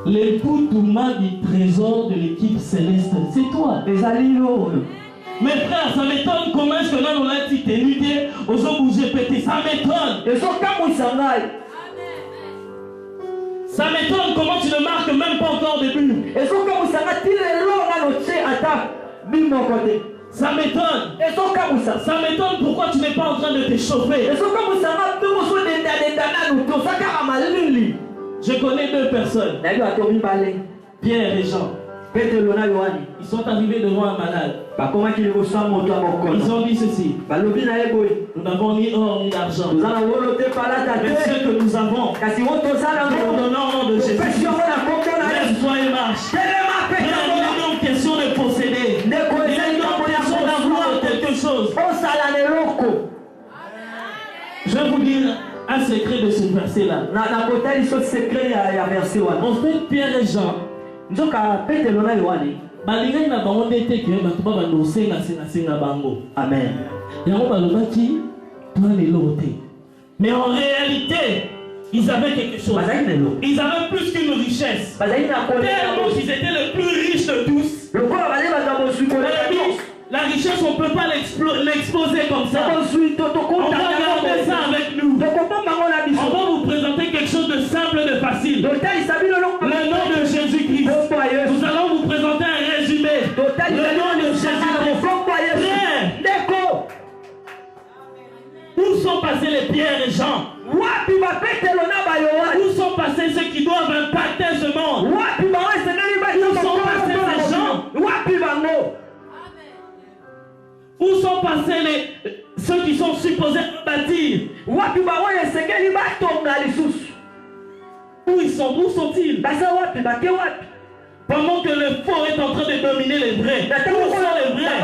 L'époux Touma du trésor de l'équipe céleste, c'est toi. Mes frères, ça m'étonne comment est-ce que là on a dit t'es aux autres bougé pété. Ça m'étonne. Ça m'étonne comment tu ne marques même pas encore de but. Ça m'étonne. Ça m'étonne pourquoi tu n'es pas en train de t'échauffer. Je connais deux personnes. Pierre et Jean. Ils sont arrivés devant un malade. Ils ont dit ceci. Nous n'avons ni or ni d'argent. Mais ce que nous avons, nous donnons au nom de Jésus. Lève-toi et marche. Il est donc question de posséder. Il est donc question d'avoir quelque chose. Je vais vous dire un secret de ce verset-là. En fait, Pierre et Jean, amen. Mais en réalité, ils avaient quelque chose. Ils avaient plus qu'une richesse. Tellement qu'ils étaient les plus riches de tous. La richesse, on ne peut pas l'exposer comme ça. On va garder ça avec nous. On va vous présenter quelque chose de simple et de facile. Le nom de Jésus-Christ. Nous allons vous présenter un résumé. Le nom de Jésus-Christ. Où sont passés les Pierre et Jean? Où sont passés ceux qui doivent impacter ce monde? Où sont passés ces gens? Où sont passés ceux qui sont supposés bâtir? Où ils sont? Où sont-ils? Pendant que le faux est en train de dominer les vrais. Où sont les vrais?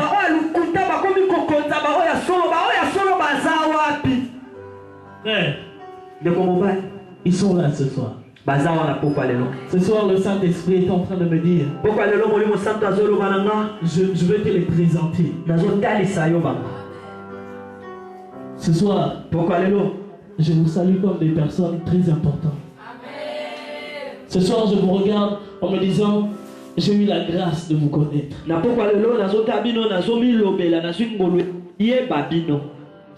Frère, ils sont là ce soir. Ce soir, le Saint-Esprit est en train de me dire, je veux te les présenter. Ce soir, je vous salue comme des personnes très importantes. Ce soir, je vous regarde en me disant, j'ai eu la grâce de vous connaître.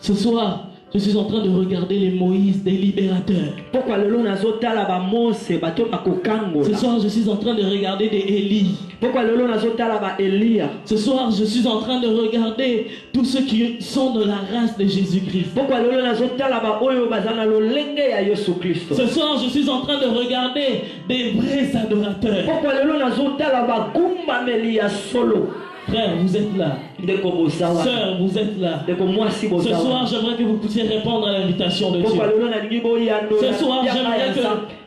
Ce soir, je suis en train de regarder les Moïse des libérateurs. Ce soir, je suis en train de regarder des Élie. Ce soir, je suis en train de regarder tous ceux qui sont de la race de Jésus-Christ. Ce soir, je suis en train de regarder des vrais adorateurs. Frère, vous êtes là. Sœur, vous êtes là. Ce soir, j'aimerais que vous puissiez répondre à l'invitation de Dieu. Ce soir, j'aimerais que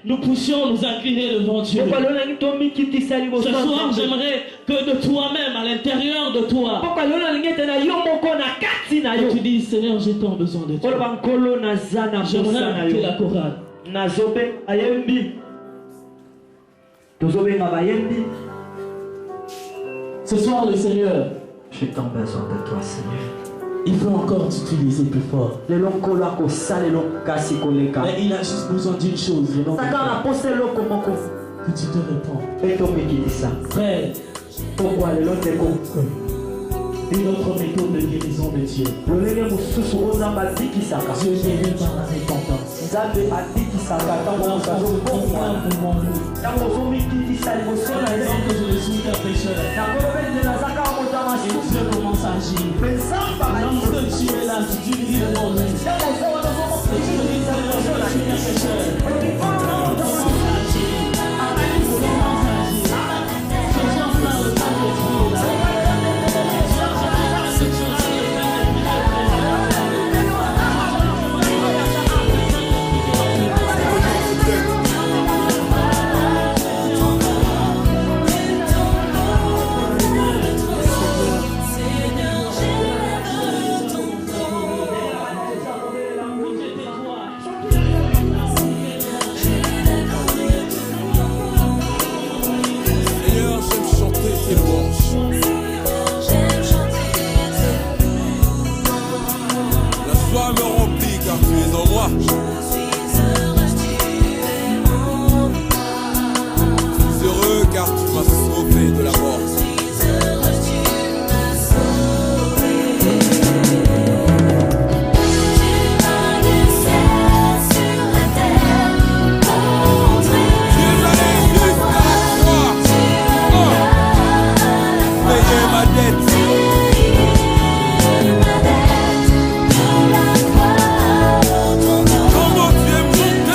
nous puissions nous incliner devant Dieu. Ce soir, j'aimerais que de toi-même, à l'intérieur de toi, tu dis, Seigneur, j'ai tant besoin de toi. J'aimerais inviter la chorale. Ce soir, le Seigneur, j'ai tant besoin de toi, Seigneur. Il veut encore t'utiliser plus fort. Mais il a juste besoin d'une chose. Que tu te réponds. Frère, pourquoi le long une autre méthode de guérison de Dieu. Dieu guérit par la repentance. Que je suis un pécheur. Et Dieu commence à agir. Lorsque tu es là, tu dis devant lui. Et tu me dis, Seigneur, je suis un pécheur.